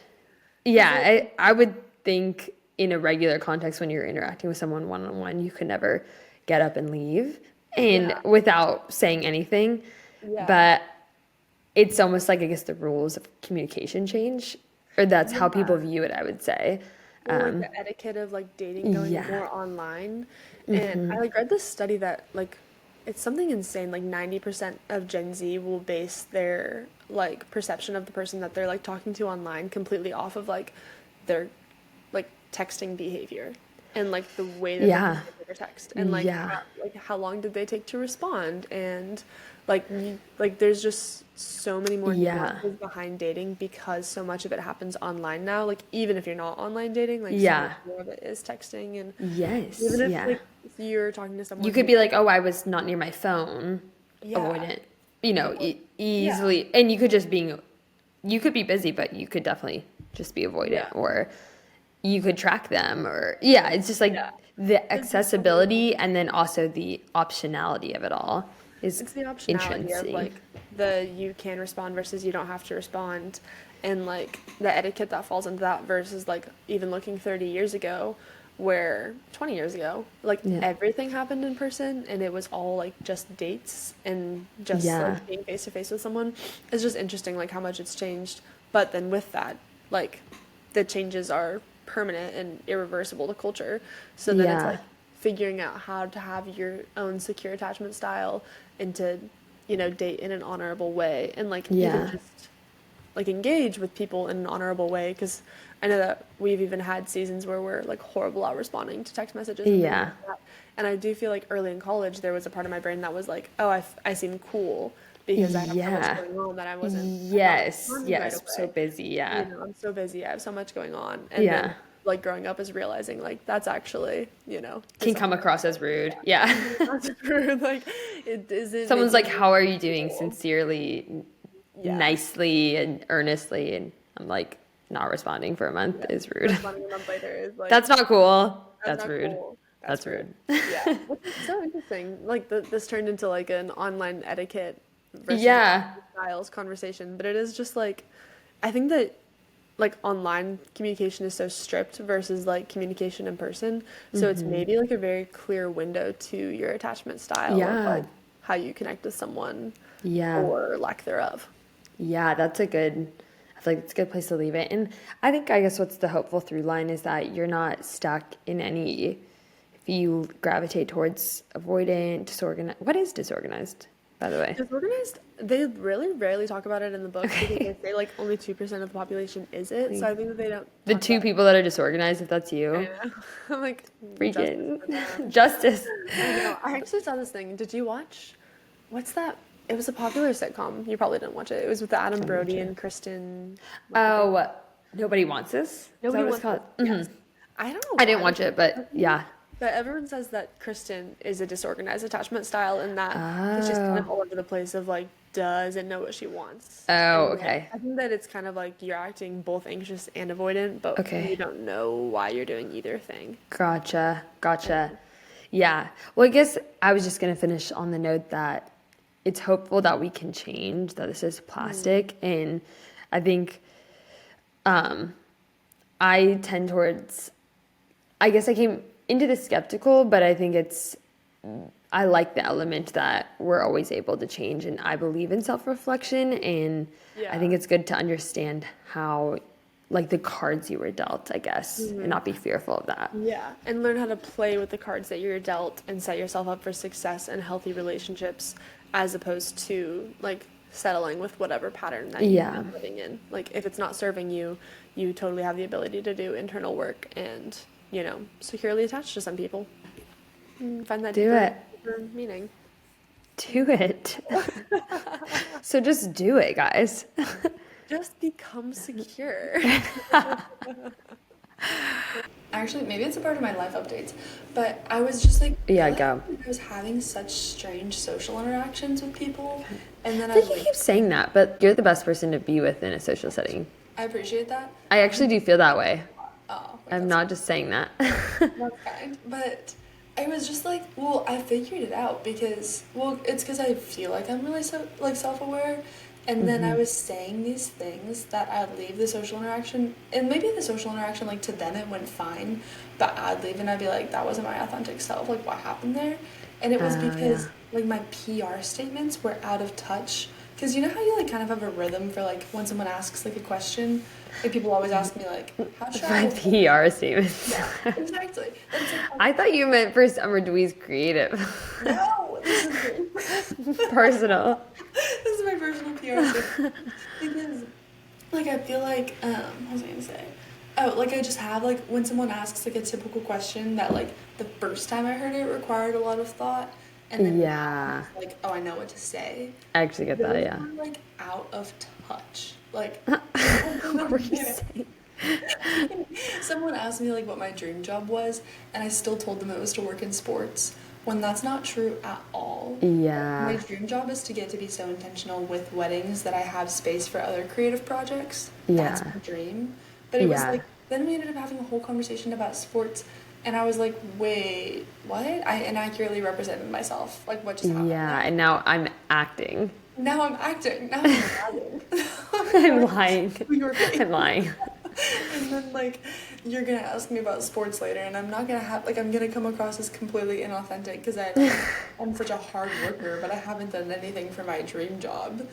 yeah, I would think in a regular context when you're interacting with someone one-on-one, you could never get up and leave and without saying anything. Yeah. But it's almost like, I guess, the rules of communication change, or that's how people view it, I would say. Or like the etiquette of like dating going more online. And I like read this study that like it's something insane, like 90% of Gen Z will base their like perception of the person that they're like talking to online completely off of like their like texting behavior and like the way that they communicate their text and like how long did they take to respond, and like there's just so many more nuances behind dating because so much of it happens online now. Like even if you're not online dating, like so much more of it is texting, and even if like if you're talking to someone you could be like, oh, I was not near my phone, avoidant, you know, easily, and you could just you could be busy, but you could definitely just be avoidant, or you could track them, or it's just like the accessibility and then also the optionality of it all is it's the optionality interesting. of like the you can respond versus you don't have to respond, and like the etiquette that falls into that versus like even looking 30 years ago where 20 years ago like everything happened in person and it was all like just dates and just like being face to face with someone. It's just interesting like how much it's changed, but then with that like the changes are permanent and irreversible to culture, so then it's like figuring out how to have your own secure attachment style and to, you know, date in an honorable way and like even just like engage with people in an honorable way, because I know that we've even had seasons where we're like horrible at responding to text messages and things like that. And I do feel like early in college there was a part of my brain that was like, oh, I seem cool because I have so much going on that I wasn't right so busy, you know, I'm so busy, I have so much going on, and then like growing up is realizing like that's actually, you know, can come across as rude. That's rude. Like it isn't. Someone's like, how are you doing, sincerely, nicely and earnestly, and I'm like, not responding for a month is rude. Responding a month later is like, that's not cool. That's rude. Cool. That's rude. Yeah, it's so interesting. Like this turned into like an online etiquette versus styles conversation, but it is just like, I think that like online communication is so stripped versus like communication in person, so it's maybe like a very clear window to your attachment style of like how you connect with someone or lack thereof. That's a good, I feel like it's a good place to leave it. And I think, I guess what's the hopeful through line is that you're not stuck in any, if you gravitate towards avoidant, disorganized. What is disorganized, by the way? Disorganized, they really rarely talk about it in the book because they say like only 2% of the population is it. So I think that they don't. The two people that are disorganized, if that's you. I know. I'm like, freaking justice. I know. I actually saw this thing. Did you watch? What's that? It was a popular sitcom. You probably didn't watch it. It was with Adam Brody and Kristen. Oh, Nobody Wants This? Nobody Wants This. Yes. I don't know. I didn't watch it, but yeah. But everyone says that Kristen is a disorganized attachment style, and that she's kind of all over the place of like doesn't know what she wants. Oh, okay. I think that it's kind of like you're acting both anxious and avoidant, but you don't know why you're doing either thing. Gotcha. Yeah. Well, I guess I was just going to finish on the note that it's hopeful that we can change, that this is plastic. And I think I tend towards, I guess I came into the skeptical, but I think I like the element that we're always able to change, and I believe in self-reflection, and I think it's good to understand how, like, the cards you were dealt, I guess, and not be fearful of that. Yeah, and learn how to play with the cards that you're dealt and set yourself up for success and healthy relationships, as opposed to, like, settling with whatever pattern that you're living in. Like, if it's not serving you, you totally have the ability to do internal work and, you know, securely attached to some people. Find that deeper meaning. Do it. So just do it, guys. just become secure. Actually, maybe it's a part of my life updates, but I was just like, Yeah, feeling go. like I was having such strange social interactions with people, and then I I think you like, keep saying that, but you're the best person to be with in a social setting. I appreciate that. I actually do feel that way. Oh, wait, I'm not just saying that. that's kind, but I was just like, well, I figured it out because, well, it's because I feel like I'm really so like self-aware, and then I was saying these things that I'd leave the social interaction, and maybe the social interaction, like to them it went fine, but I'd leave and I'd be like, that wasn't my authentic self, like what happened there? And it was Oh, because yeah. like my PR statements were out of touch. Because you know how you like kind of have a rhythm for like when someone asks like a question, like people always ask me like, how should My I? PR statements. Yeah, exactly. That's like, I thought you meant for Summer Dwee's creative. no, this is Personal. this is my personal PR statement. Because like I feel like what was I gonna say? Oh, like I just have like when someone asks like a typical question that like the first time I heard it required a lot of thought, and then Yeah. like, oh, I know what to say. I actually get that, Those yeah. were like out of touch. Like What were you saying? someone asked me like what my dream job was, and I still told them it was to work in sports, when that's not true at all. My Yeah. dream job is to get to be so intentional with weddings that I have space for other creative projects. That's Yeah. my dream. But it was Yeah. like, then we ended up having a whole conversation about sports, and I was like, wait, what? I inaccurately represented myself. Like, what just happened? Yeah. And now I'm acting. Now I'm acting. Now I'm lying. I'm lying. Your face. I'm lying. And then like you're gonna ask me about sports later, and I'm not gonna have like I'm gonna come across as completely inauthentic because I'm such a hard worker, but I haven't done anything for my dream job.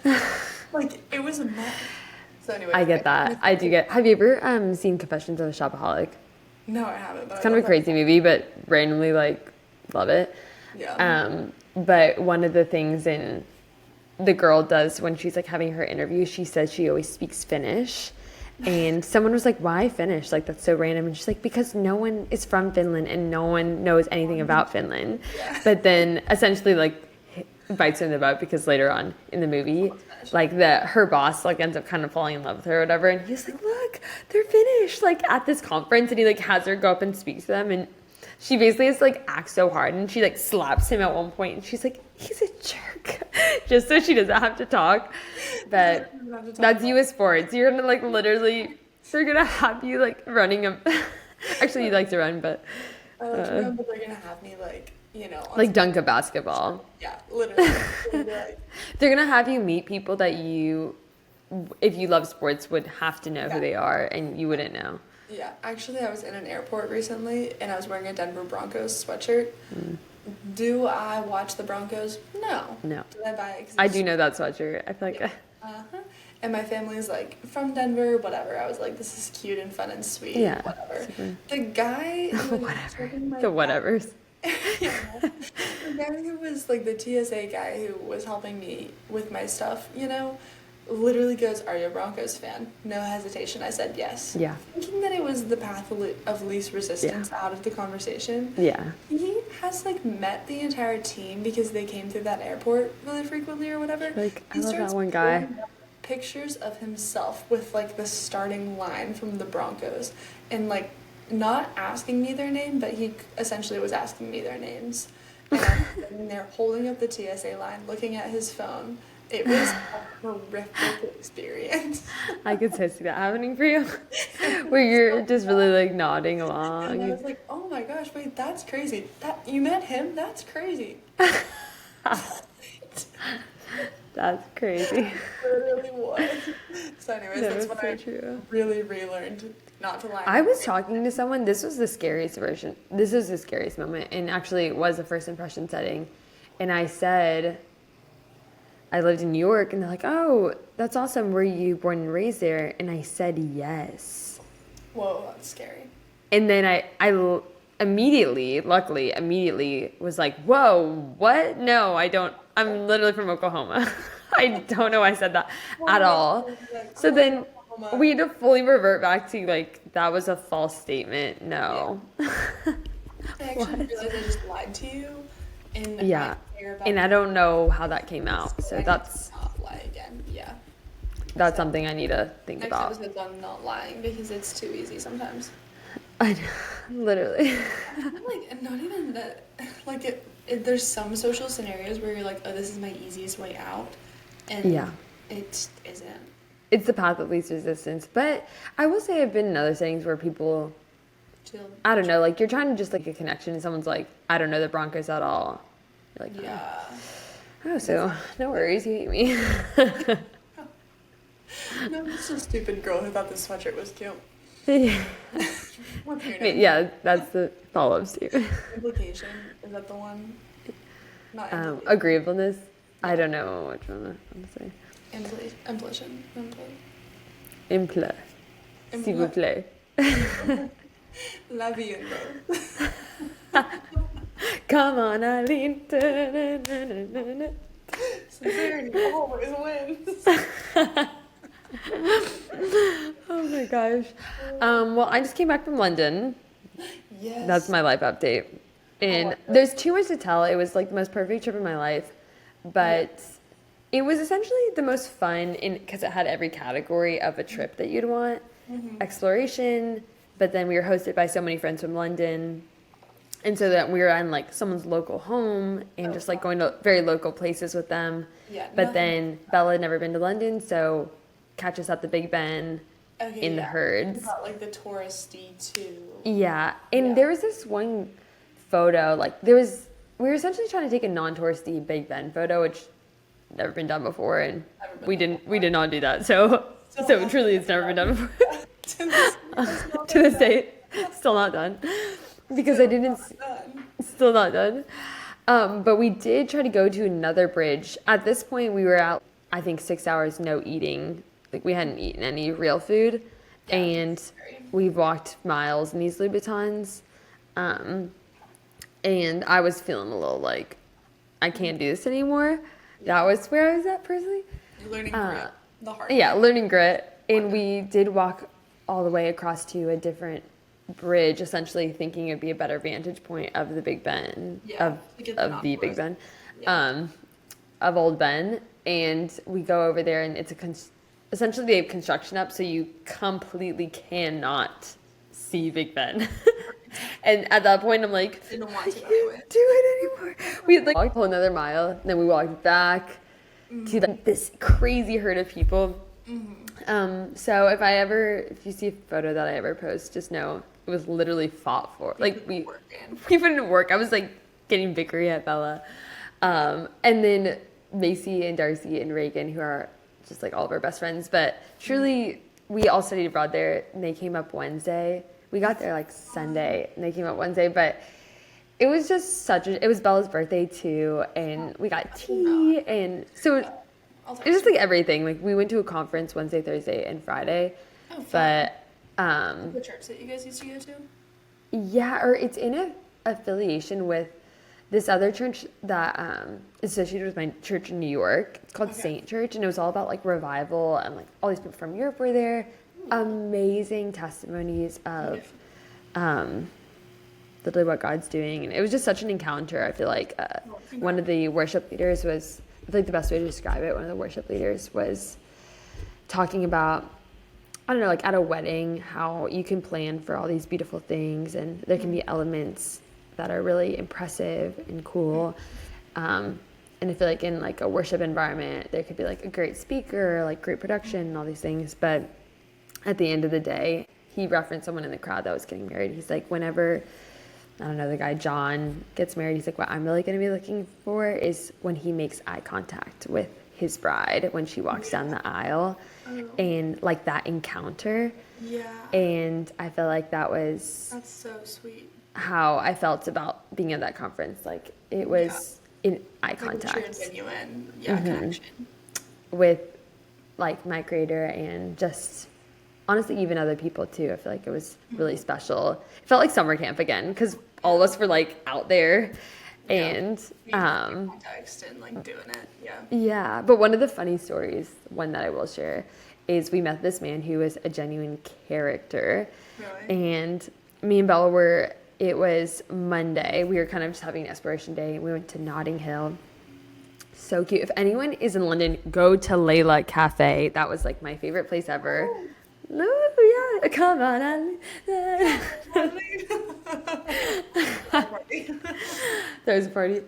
Like it was a mess. So anyway, I get that. I do get. Have you ever seen Confessions of a Shopaholic? No, I haven't. But It's kind of a crazy movie, but randomly like love it. Yeah. But one of the things the girl does when she's like having her interview, she says she always speaks Finnish. And someone was like, why Finnish? Like, that's so random. And she's like, because no one is from Finland and no one knows anything about Finland. Yeah. But then essentially, like, bites her in the butt because later on in the movie, like, her boss, like, ends up kind of falling in love with her or whatever. And he's like, look, they're Finnish, like, at this conference. And he, like, has her go up and speak to them. And she basically has to, like, act so hard. And she, like, slaps him at one point. And she's like, he's a jerk. Just so she doesn't have to talk. But that's you with sports. You're gonna like literally, they're gonna have you like running a. Actually, you like to run, but I like to remember they're gonna have me like like dunk a basketball. yeah, literally. Like, They're gonna have you meet people that you, if you love sports, would have to know who they are, and you wouldn't know. yeah, actually, I was in an airport recently, and I was wearing a Denver Broncos sweatshirt. Do I watch the Broncos? No. No. Did I buy it? 'Cause I do know that sweatshirt. I feel like. Uh-huh. And my family's like from Denver, whatever. I was like, this is cute and fun and sweet. Yeah, Whatever. super. The guy who was Whatever. checking my The whatevers. yeah. The guy who was like the TSA guy who was helping me with my stuff, literally goes, are you a Broncos fan? No hesitation. I said yes. Yeah. Thinking that it was the path of least resistance out of the conversation. Yeah. He has like met the entire team because they came through that airport really frequently or whatever. Like, I He love starts that one guy. pulling up pictures of himself with like the starting line from the Broncos and like not asking me their name, but he essentially was asking me their names. And I'm sitting there holding up the TSA line, looking at his phone. It was a horrific experience. I could so see that happening for you, where you're just really like nodding And along. I was like, oh my gosh, wait, that's crazy. That you met him? That's crazy. That's crazy. It really was. So anyways, That that's was when so I true. really relearned not to lie. I was talking to someone. This was the scariest version. This was the scariest moment, and actually, it was the first impression setting. And I said, I lived in New York, and they're like, "Oh, that's awesome. Were you born and raised there?" And I said, "Yes." Whoa, that's scary. And then I immediately, luckily, was like, "Whoa, what? No, I don't. I'm literally from Oklahoma. I don't know why I said that at all." So then we had to fully revert back to like that was a false statement. No. I actually realized I just lied to you. And Yeah. I care about And I don't know how that came out. So I that's not lie again. Yeah. that's something I need to think Next about. episode's on not lying because it's too easy sometimes. I know, literally. Like, not even that, like, there's some social scenarios where you're like, oh, this is my easiest way out, and Yeah. it isn't. It's the path of least resistance. But I will say I've been in other settings where people, I don't know, like you're trying to just like a connection and someone's like, I don't know the Broncos at all. You're like, Yeah. oh, so no worries, you hate me. No, it's a stupid girl who thought this sweatshirt was cute. Yeah. What's your name? Yeah, that's the follow-up too. Implication, is that the one? Not implication. Agreeableness. I don't know which one I'm saying. Implicit. Imple. S'il vous plaît. La vie en rose. Come on, Eileen. Sincerity always wins. Oh my gosh. Well, I just came back from London. Yes. That's my life update. And there's too much to tell. It was like the most perfect trip of my life. But it was essentially the most fun because it had every category of a trip that you'd want. Exploration, but then we were hosted by so many friends from London. And so that we were on like someone's local home and just like going to very local places with them. Yeah. But then Bella had never been to London, so catch us at the Big Ben in the herds. About like the touristy too. Yeah. And there was this one photo, like we were essentially trying to take a non-touristy Big Ben photo, which never been done before, and we did not do that. So truly it's never been done before. To this day, still not done. Because still not done. But we did try to go to another bridge. At this point, we were out, I think, 6 hours no eating. Like, we hadn't eaten any real food. Yeah, and we walked miles in these Louboutins. And I was feeling a little like, I can't do this anymore. That was where I was at personally. Learning grit. The hard Yeah, learning grit. And we did walk all the way across to a different bridge, essentially thinking it'd be a better vantage point of the Big Ben, of the Big Ben, of Old Ben. And we go over there, and it's essentially they have construction up, so you completely cannot see Big Ben. And at that point, I'm like, I don't want to do it anymore. We had like walked a whole another mile, and then we walked back to like this crazy herd of people. So if you see a photo that I ever post, just know it was literally fought for. Like we put it in work. I was like getting victory at Bella. And then Macy and Darcy and Reagan, who are just like all of our best friends. But truly, we all studied abroad there, and they came up Wednesday. We got there like Sunday, and they came up Wednesday. But it was just it was Bella's birthday too, and we got tea, and so it was just like everything. Like we went to a conference Wednesday, Thursday, and Friday. Oh, fun. But the church that you guys used to go to? Yeah, or it's in a affiliation with this other church that is associated with my church in New York. It's called Saint Church, and it was all about like revival, and like all these people from Europe were there. Amazing testimonies of literally what God's doing, and it was just such an encounter. I feel like one of the worship leaders was, I think the best way to describe it, one of the worship leaders was talking about, I don't know, like at a wedding, how you can plan for all these beautiful things, and there can be elements that are really impressive and cool. And I feel like in like a worship environment, there could be like a great speaker, like great production and all these things. But at the end of the day, he referenced someone in the crowd that was getting married. He's like, whenever, I don't know, the guy John gets married, he's like, what I'm really going to be looking for is when he makes eye contact with his bride when she walks down the aisle, and like that encounter. Yeah. And I feel like that's so sweet. How I felt about being at that conference. Like it was in eye contact. Like genuine, connection. With like my creator, and just honestly even other people too. I feel like it was really special. It felt like summer camp again, because all of us were like out there. And context and like doing it. Yeah, but one of the funny stories, one that I will share, is we met this man who was a genuine character. Really? And me and Bella it was Monday. We were kind of just having an exploration day. We went to Notting Hill. So cute. If anyone is in London, go to Layla Cafe. That was like my favorite place ever. Oh, yeah. Come on. There's a party.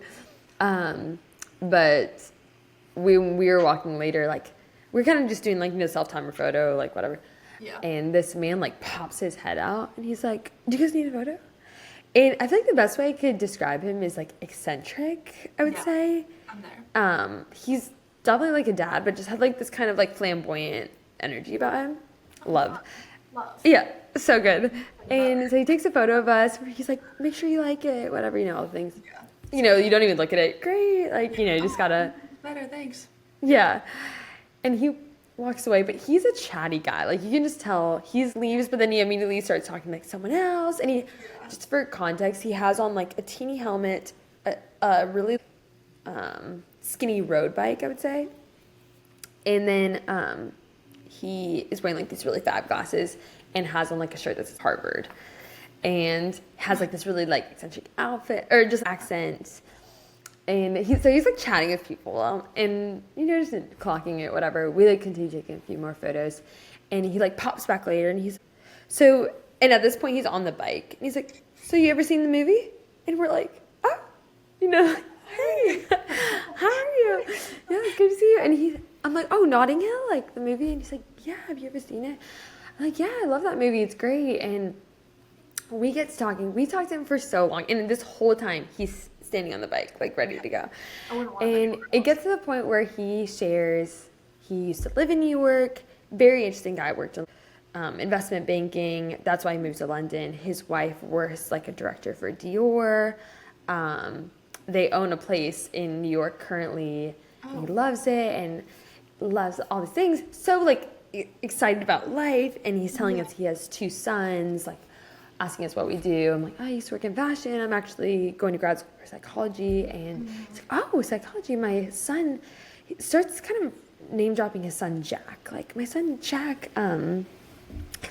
But we were walking later, like, we're kind of just doing, like, self-timer photo, like, whatever. Yeah. And this man, like, pops his head out, and he's like, do you guys need a photo? And I feel like the best way I could describe him is, like, eccentric, I would say. I'm there. He's definitely, like, a dad, but just had, like, this kind of, like, flamboyant energy about him. Love. Yeah, so good. And so he takes a photo of us, where he's like, make sure you like it, whatever, all the things. Yeah. You don't even look at it. Great. Like, you just gotta. Better, thanks. Yeah. And he walks away, but he's a chatty guy. Like, you can just tell he leaves, but then he immediately starts talking like someone else. And he, just for context, he has on like a teeny helmet, a really skinny road bike, I would say. And then he is wearing like these really fab glasses and has on like a shirt that says Harvard. And has like this really like eccentric outfit or just accent. And he's like chatting with people and just clocking it, whatever. We like continue taking a few more photos, and he like pops back later, and and at this point he's on the bike, and he's like, so you ever seen the movie? And we're like, oh, hey, how are you? Yeah, it's good to see you. And I'm like, oh, Notting Hill, like the movie, and he's like, yeah, have you ever seen it? I'm like, yeah, I love that movie, it's great. And we get to talking. We talked to him for so long, and this whole time he's standing on the bike, like ready to go. And it gets to the point where he shares he used to live in New York. Very interesting guy. Worked in investment banking. That's why he moved to London. His wife works like a director for Dior. They own a place in New York currently. He loves it and loves all these things. So like excited about life, and he's telling us he has 2 sons, like asking us what we do. I'm like, I used to work in fashion. I'm actually going to grad school for psychology. And he's like, oh, psychology. My son, he starts kind of name dropping his son, Jack. Like, my son, Jack, he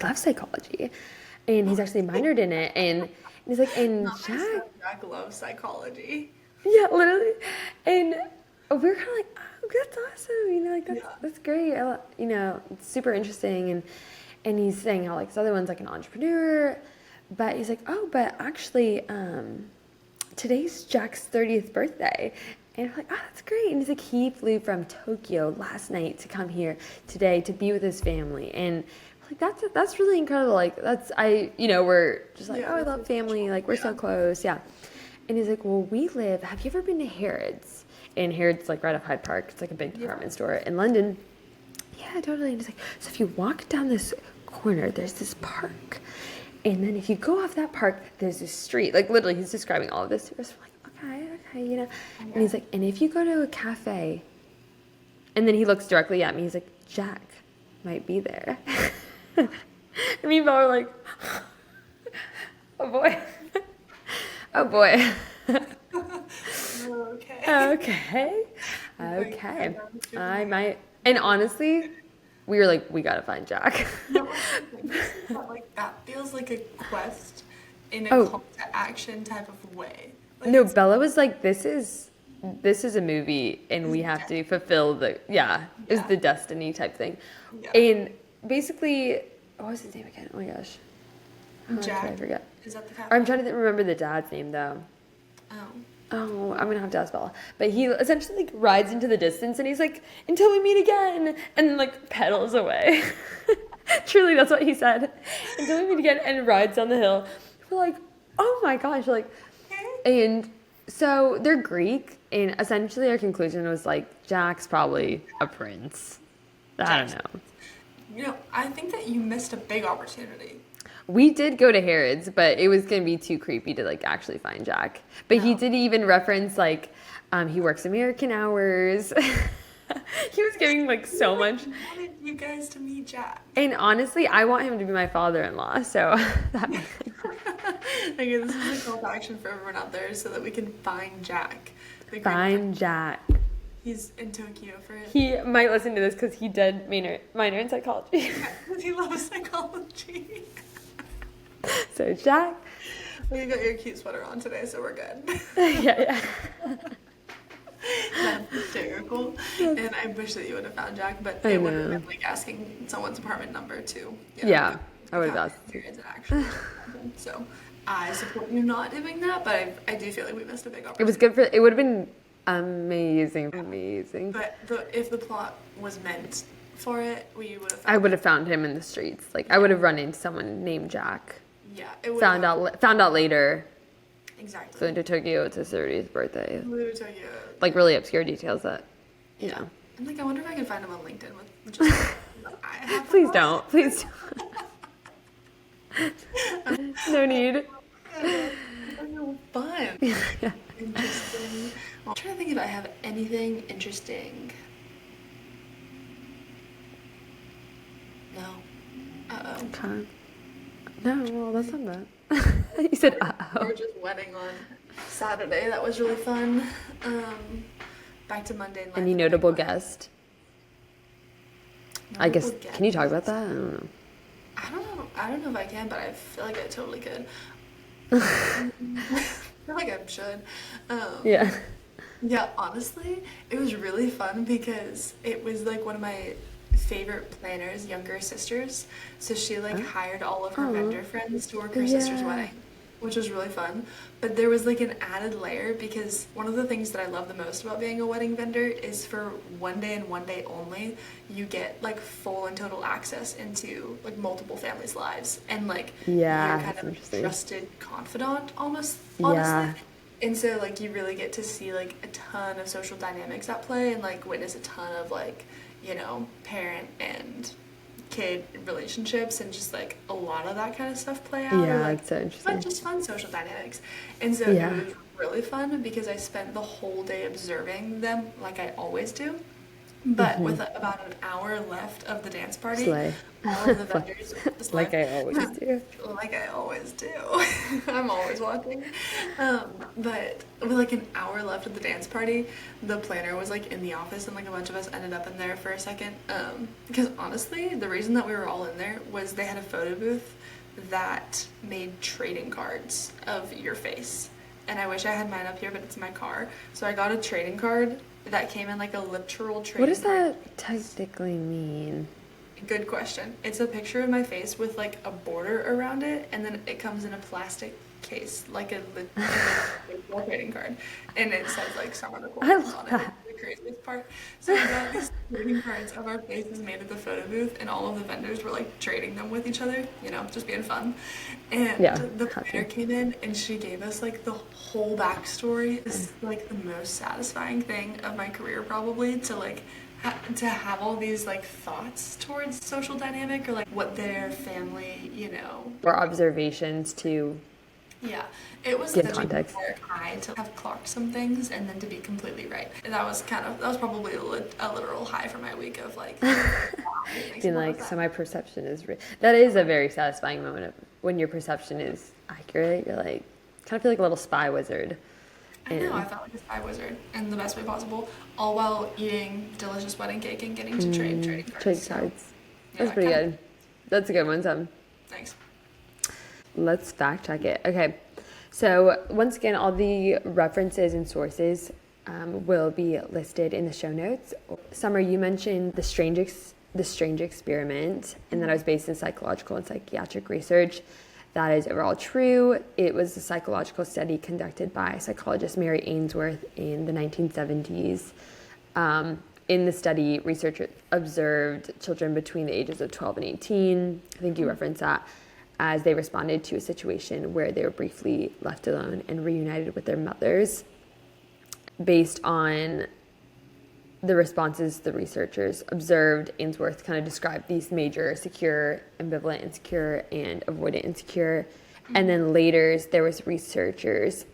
loves psychology. And he's actually minored in it. And he's like, and Jack loves psychology. Yeah, literally. And we're kind of like, oh, that's awesome. That's great. It's super interesting. And he's saying how, like, this other one's like an entrepreneur. But he's like, oh, but actually, today's Jack's 30th birthday. And I'm like, oh, that's great. And he's like, he flew from Tokyo last night to come here today to be with his family. And like, that's really incredible. Like, we're just like, oh, I love family. Like, we're so close. Yeah. And he's like, well, have you ever been to Harrods? And Harrods, like, right off Hyde Park. It's like a big department store in London. Yeah, totally. And he's like, so if you walk down this corner, there's this park. And then if you go off that park, there's this street. Like, literally, he's describing all of this to us. We're like, okay. And he's like, and if you go to a cafe, and then he looks directly at me. He's like, Jack might be there. And me and Bo are like, oh, boy. Oh, boy. Okay. I might. And honestly, we were like, we gotta find Jack. Like, that feels like a quest in a call to action type of way. Like, no, Bella was like, this is a movie, and we have to fulfill is the destiny type thing. Yeah. And basically, what was his name again? Oh my gosh. Jack. I forget. Is that the cat? I'm trying to remember the dad's name though. Oh, I'm gonna have to ask Bella. But he essentially like rides into the distance, and he's like, until we meet again, and like pedals away. Truly, that's what he said. Until we meet again, and rides down the hill. We're like, oh my gosh, like, and so they're Greek, and essentially our conclusion was like, Jack's probably a prince. I don't know. I think that you missed a big opportunity. We did go to Harrods, but it was going to be too creepy to, like, actually find Jack. But he did even reference, like, he works American hours. He was giving, like, so much. I wanted you guys to meet Jack. And honestly, I want him to be my father-in-law, so that makes sense. Okay, this is a call to action for everyone out there so that we can find Jack. Find Jack. He's in Tokyo for it. He might listen to this because he did minor in psychology. He loves psychology. So, Jack. Well, you got your cute sweater on today, so we're good. Yeah. hysterical. And I wish that you would have found Jack, but I it would have know. been like asking someone's apartment number to, Yeah, go I would have count asked. your periods and actually happen. So I support you not doing that, but I do feel like we missed a big It was opportunity. good for. It would have been amazing, amazing. But if the plot was meant for it, we would have I found would it. have found him in the streets. Like I would have run into someone named Jack. Yeah, it would Found have. out later. Exactly. Flew into Tokyo. It's his 30th birthday. Literally tell you. Like really obscure details that, you Yeah. know. I'm like, I wonder if I can find him on LinkedIn with just. I have Please a- don't. Please don't. No need. Fun. Interesting. I'm trying to think if I have anything interesting. No. Uh-oh. Okay. No, well, that's not bad. You said, uh-oh. George's wedding on Saturday. That was really fun. Back to Monday night. Any notable guest? I guess, Notable can you guest? talk about that? I don't know. I don't know if I can, but I feel like I totally could. I feel like I should. Yeah. Yeah, honestly, it was really fun because it was like one of my favorite planners' younger sisters. So she like hired all of her Aw. vendor friends to work her sister's Yeah. wedding, which was really fun. But there was like an added layer because one of the things that I love the most about being a wedding vendor is for one day and one day only, you get like full and total access into like multiple families' lives and like Yeah, you're kind that's of interesting. trusted confidant almost, Yeah. honestly. And so like you really get to see like a ton of social dynamics at play and like witness a ton of like, parent and kid relationships and just like a lot of that kind of stuff play out. Yeah, or, like, it's so interesting. just fun social dynamics. And so Yeah. it was really fun because I spent the whole day observing them like I always do. But with about an hour left of the dance party, Slay. all of the vendors Like I always do. like I always do. I'm always watching. But with like an hour left of the dance party, the planner was like in the office and like a bunch of us ended up in there for a second. Because honestly, the reason that we were all in there was they had a photo booth that made trading cards of your face. And I wish I had mine up here, but it's in my car. So I got a trading card that came in like a literal trading What does card. that technically mean? Good question. It's a picture of my face with like a border around it, and then it comes in a plastic case, like a literal trading card, and it says like summer requirements on it. that. The craziest part. So we got these trading cards of our faces made at the photo booth, and all of the vendors were like trading them with each other, just being fun. And Yeah, the happy. planner came in, and she gave us like the whole backstory. It's like the most satisfying thing of my career, probably, to like to have all these like thoughts towards social dynamic or like what their family, Or observations to yeah, it was give such context. a high to have clocked some things and then to be completely right. And that was probably a literal high for my week of like being like, so my perception is that is a very satisfying moment of when your perception is accurate. You're like, kind of feel like a little spy wizard. I know, I felt like a spy wizard in the best way possible, all while eating delicious wedding cake and getting to trade trading cards. Trade So, cards. yeah, That's pretty kinda- good. That's a good one, Sam. Thanks. Let's fact check it. Okay. So once again, all the references and sources will be listed in the show notes. Summer, you mentioned the strange experiment, and that it was based in psychological and psychiatric research. That is overall true. It was a psychological study conducted by psychologist Mary Ainsworth in the 1970s. In the study, researchers observed children between the ages of 12 and 18. I think you referenced that, as they responded to a situation where they were briefly left alone and reunited with their mothers. Based on the responses the researchers observed, Ainsworth kind of described these major secure, ambivalent insecure, and avoidant insecure. And then later, there was researchers,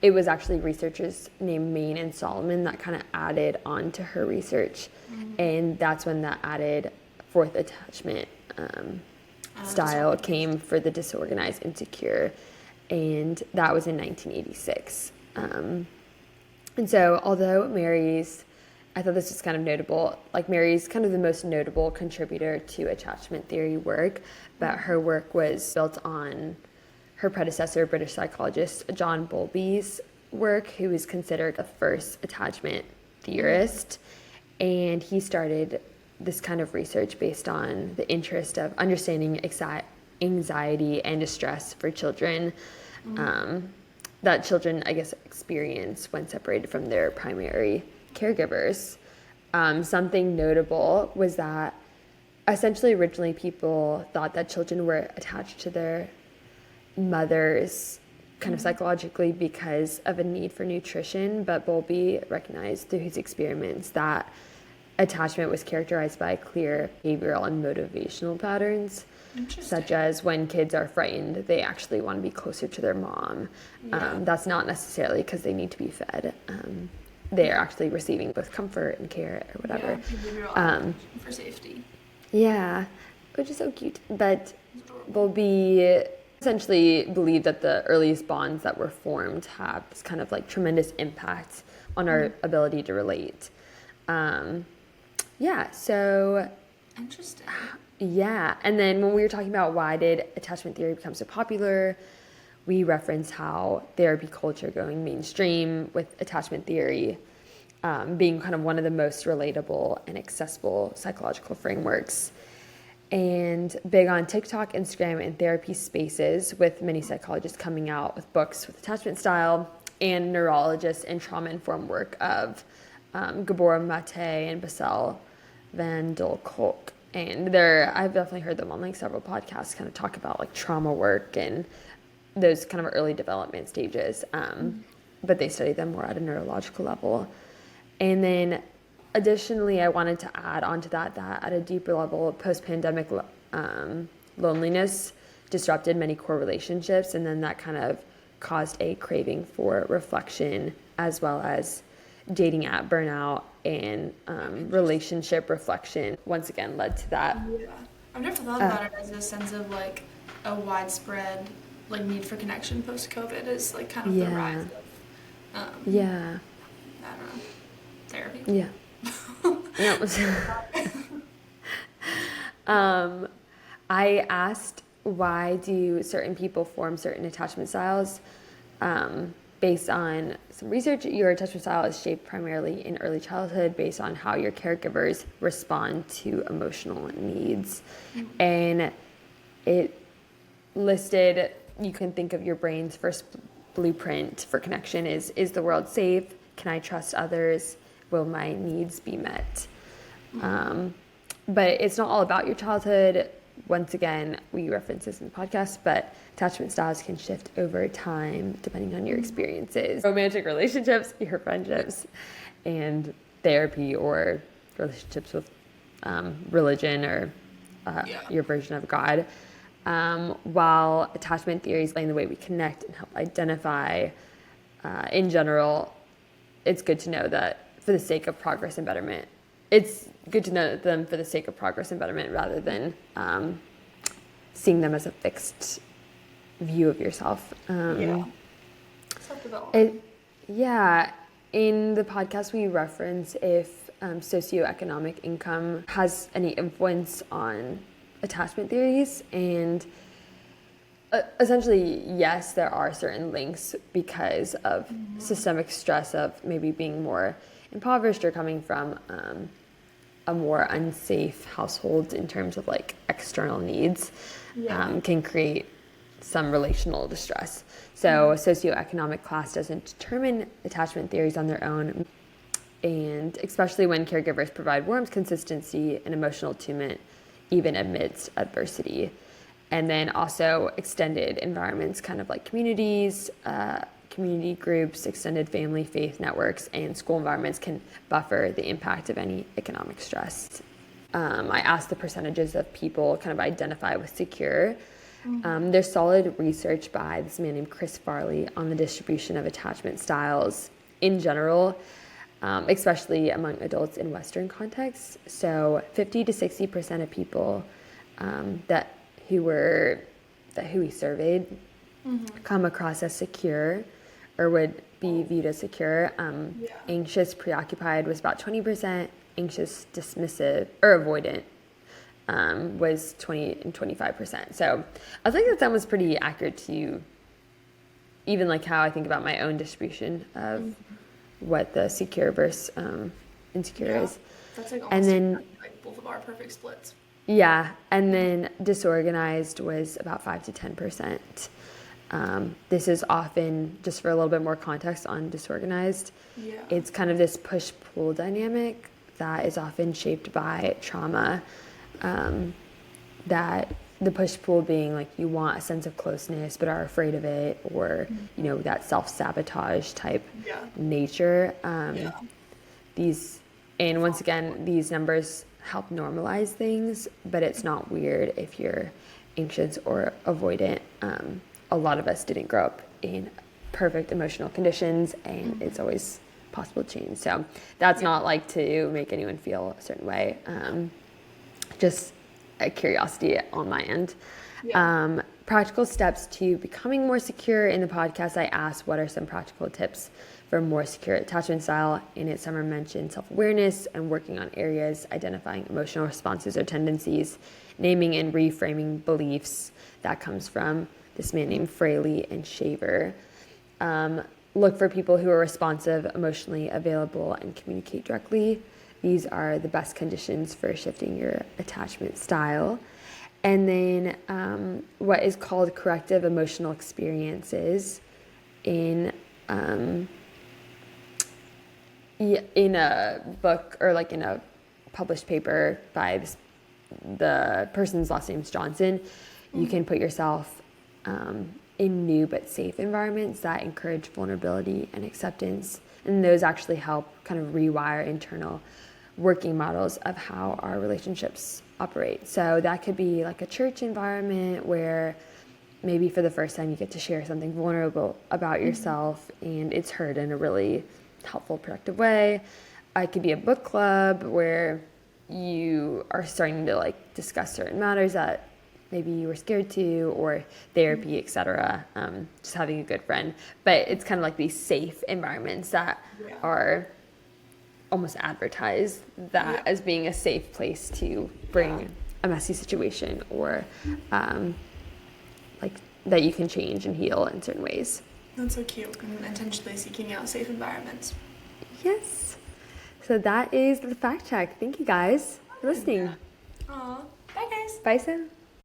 it was actually researchers named Main and Solomon that kind of added on to her research. And that's when that added fourth attachment style came for the disorganized insecure. And that was in 1986. And so although I thought this was kind of notable, like Mary's kind of the most notable contributor to attachment theory work, but her work was built on her predecessor, British psychologist John Bowlby's work, who is considered the first attachment theorist, and he started this kind of research based on the interest of understanding anxiety and distress for children that children, I guess, experience when separated from their primary caregivers. Something notable was that essentially originally people thought that children were attached to their mothers kind of psychologically because of a need for nutrition, but Bowlby recognized through his experiments that attachment was characterized by clear behavioral and motivational patterns, such as when kids are frightened, they actually want to be closer to their mom. That's not necessarily because they need to be fed. They are actually receiving both comfort and care or whatever. For safety. Yeah, which is so cute. But Bowlby essentially believed that the earliest bonds that were formed have this kind of like tremendous impact on our ability to relate. So interesting. Yeah, and then when we were talking about why did attachment theory become so popular, we referenced how therapy culture going mainstream with attachment theory being kind of one of the most relatable and accessible psychological frameworks. And big on TikTok, Instagram, and therapy spaces, with many psychologists coming out with books with attachment style, and neurologists and trauma-informed work of Gabor Mate and Bassel van der Kolk. And I've definitely heard them on like several podcasts kind of talk about like trauma work and those kind of early development stages. But they study them more at a neurological level. And then additionally, I wanted to add on to that at a deeper level, post-pandemic loneliness disrupted many core relationships, and then that kind of caused a craving for reflection, as well as dating app burnout and relationship reflection once again led to that. Yeah. I've never thought about it as a sense of like a widespread like need for connection post-COVID is like kind of the rise of I don't know, therapy. Yeah. No. I asked why do certain people form certain attachment styles. Based on some research, your attachment style is shaped primarily in early childhood based on how your caregivers respond to emotional needs. And it listed, you can think of your brain's first blueprint for connection is the world safe? Can I trust others? Will my needs be met? But it's not all about your childhood. Once again, we reference this in the podcast, but attachment styles can shift over time depending on your experiences. Romantic relationships, your friendships, and therapy or relationships with religion or your version of God. While attachment theory is the way we connect and help identify, in general, it's good to know that for the sake of progress and betterment, it's good to know them for the sake of progress and betterment rather than seeing them as a fixed view of yourself. Self-development. In the podcast we reference if socioeconomic income has any influence on attachment theories, and essentially, yes, there are certain links because of systemic stress of maybe being more impoverished or coming from a more unsafe household in terms of like external needs can create some relational distress. So socioeconomic class doesn't determine attachment theories on their own, and especially when caregivers provide warmth, consistency, and emotional attunement even amidst adversity. And then also extended environments, kind of like communities, community groups, extended family, faith networks, and school environments can buffer the impact of any economic stress. I asked the percentages of people kind of identify with secure. There's solid research by this man named Chris Farley on the distribution of attachment styles in general, especially among adults in Western contexts. So 50 to 60% of people who he surveyed come across as secure or would be viewed as secure. Anxious, preoccupied was about 20%. Anxious, dismissive, or avoidant was 20 and 25%. So I think that was pretty accurate to even like how I think about my own distribution of what the secure versus insecure is. That's like And almost then like both of our perfect splits. yeah, and then disorganized was about 5 to 10%. This is often, just for a little bit more context on disorganized, it's kind of this push-pull dynamic that is often shaped by trauma, that the push-pull being like you want a sense of closeness but are afraid of it, or you know, that self-sabotage type nature. These, and once again, these numbers help normalize things, but it's not weird if you're anxious or avoidant. A lot of us didn't grow up in perfect emotional conditions, and it's always possible to change. So that's not like to make anyone feel a certain way. Just a curiosity on my end. Practical steps to becoming more secure. In the podcast, I asked what are some practical tips for a more secure attachment style. In it, Summer mentioned self-awareness and working on areas, identifying emotional responses or tendencies, naming and reframing beliefs. That comes from this man named Fraley and Shaver. Look for people who are responsive, emotionally available, and communicate directly. These are the best conditions for shifting your attachment style. And then what is called corrective emotional experiences in a book, or like in a published paper by the person's last name's Johnson. You can put yourself in new but safe environments that encourage vulnerability and acceptance. And those actually help kind of rewire internal working models of how our relationships operate. So that could be like a church environment where maybe for the first time you get to share something vulnerable about yourself and it's heard in a really helpful, productive way. It could be a book club where you are starting to like discuss certain matters that maybe you were scared to, or therapy, etc. Just having a good friend. But it's kind of like these safe environments that are almost advertise that as being a safe place to bring a messy situation, or like that you can change and heal in certain ways. That's so cute, and intentionally seeking out safe environments. Yes. So that is the fact check. Thank you guys for listening. Aw, bye guys. Bye, Sam.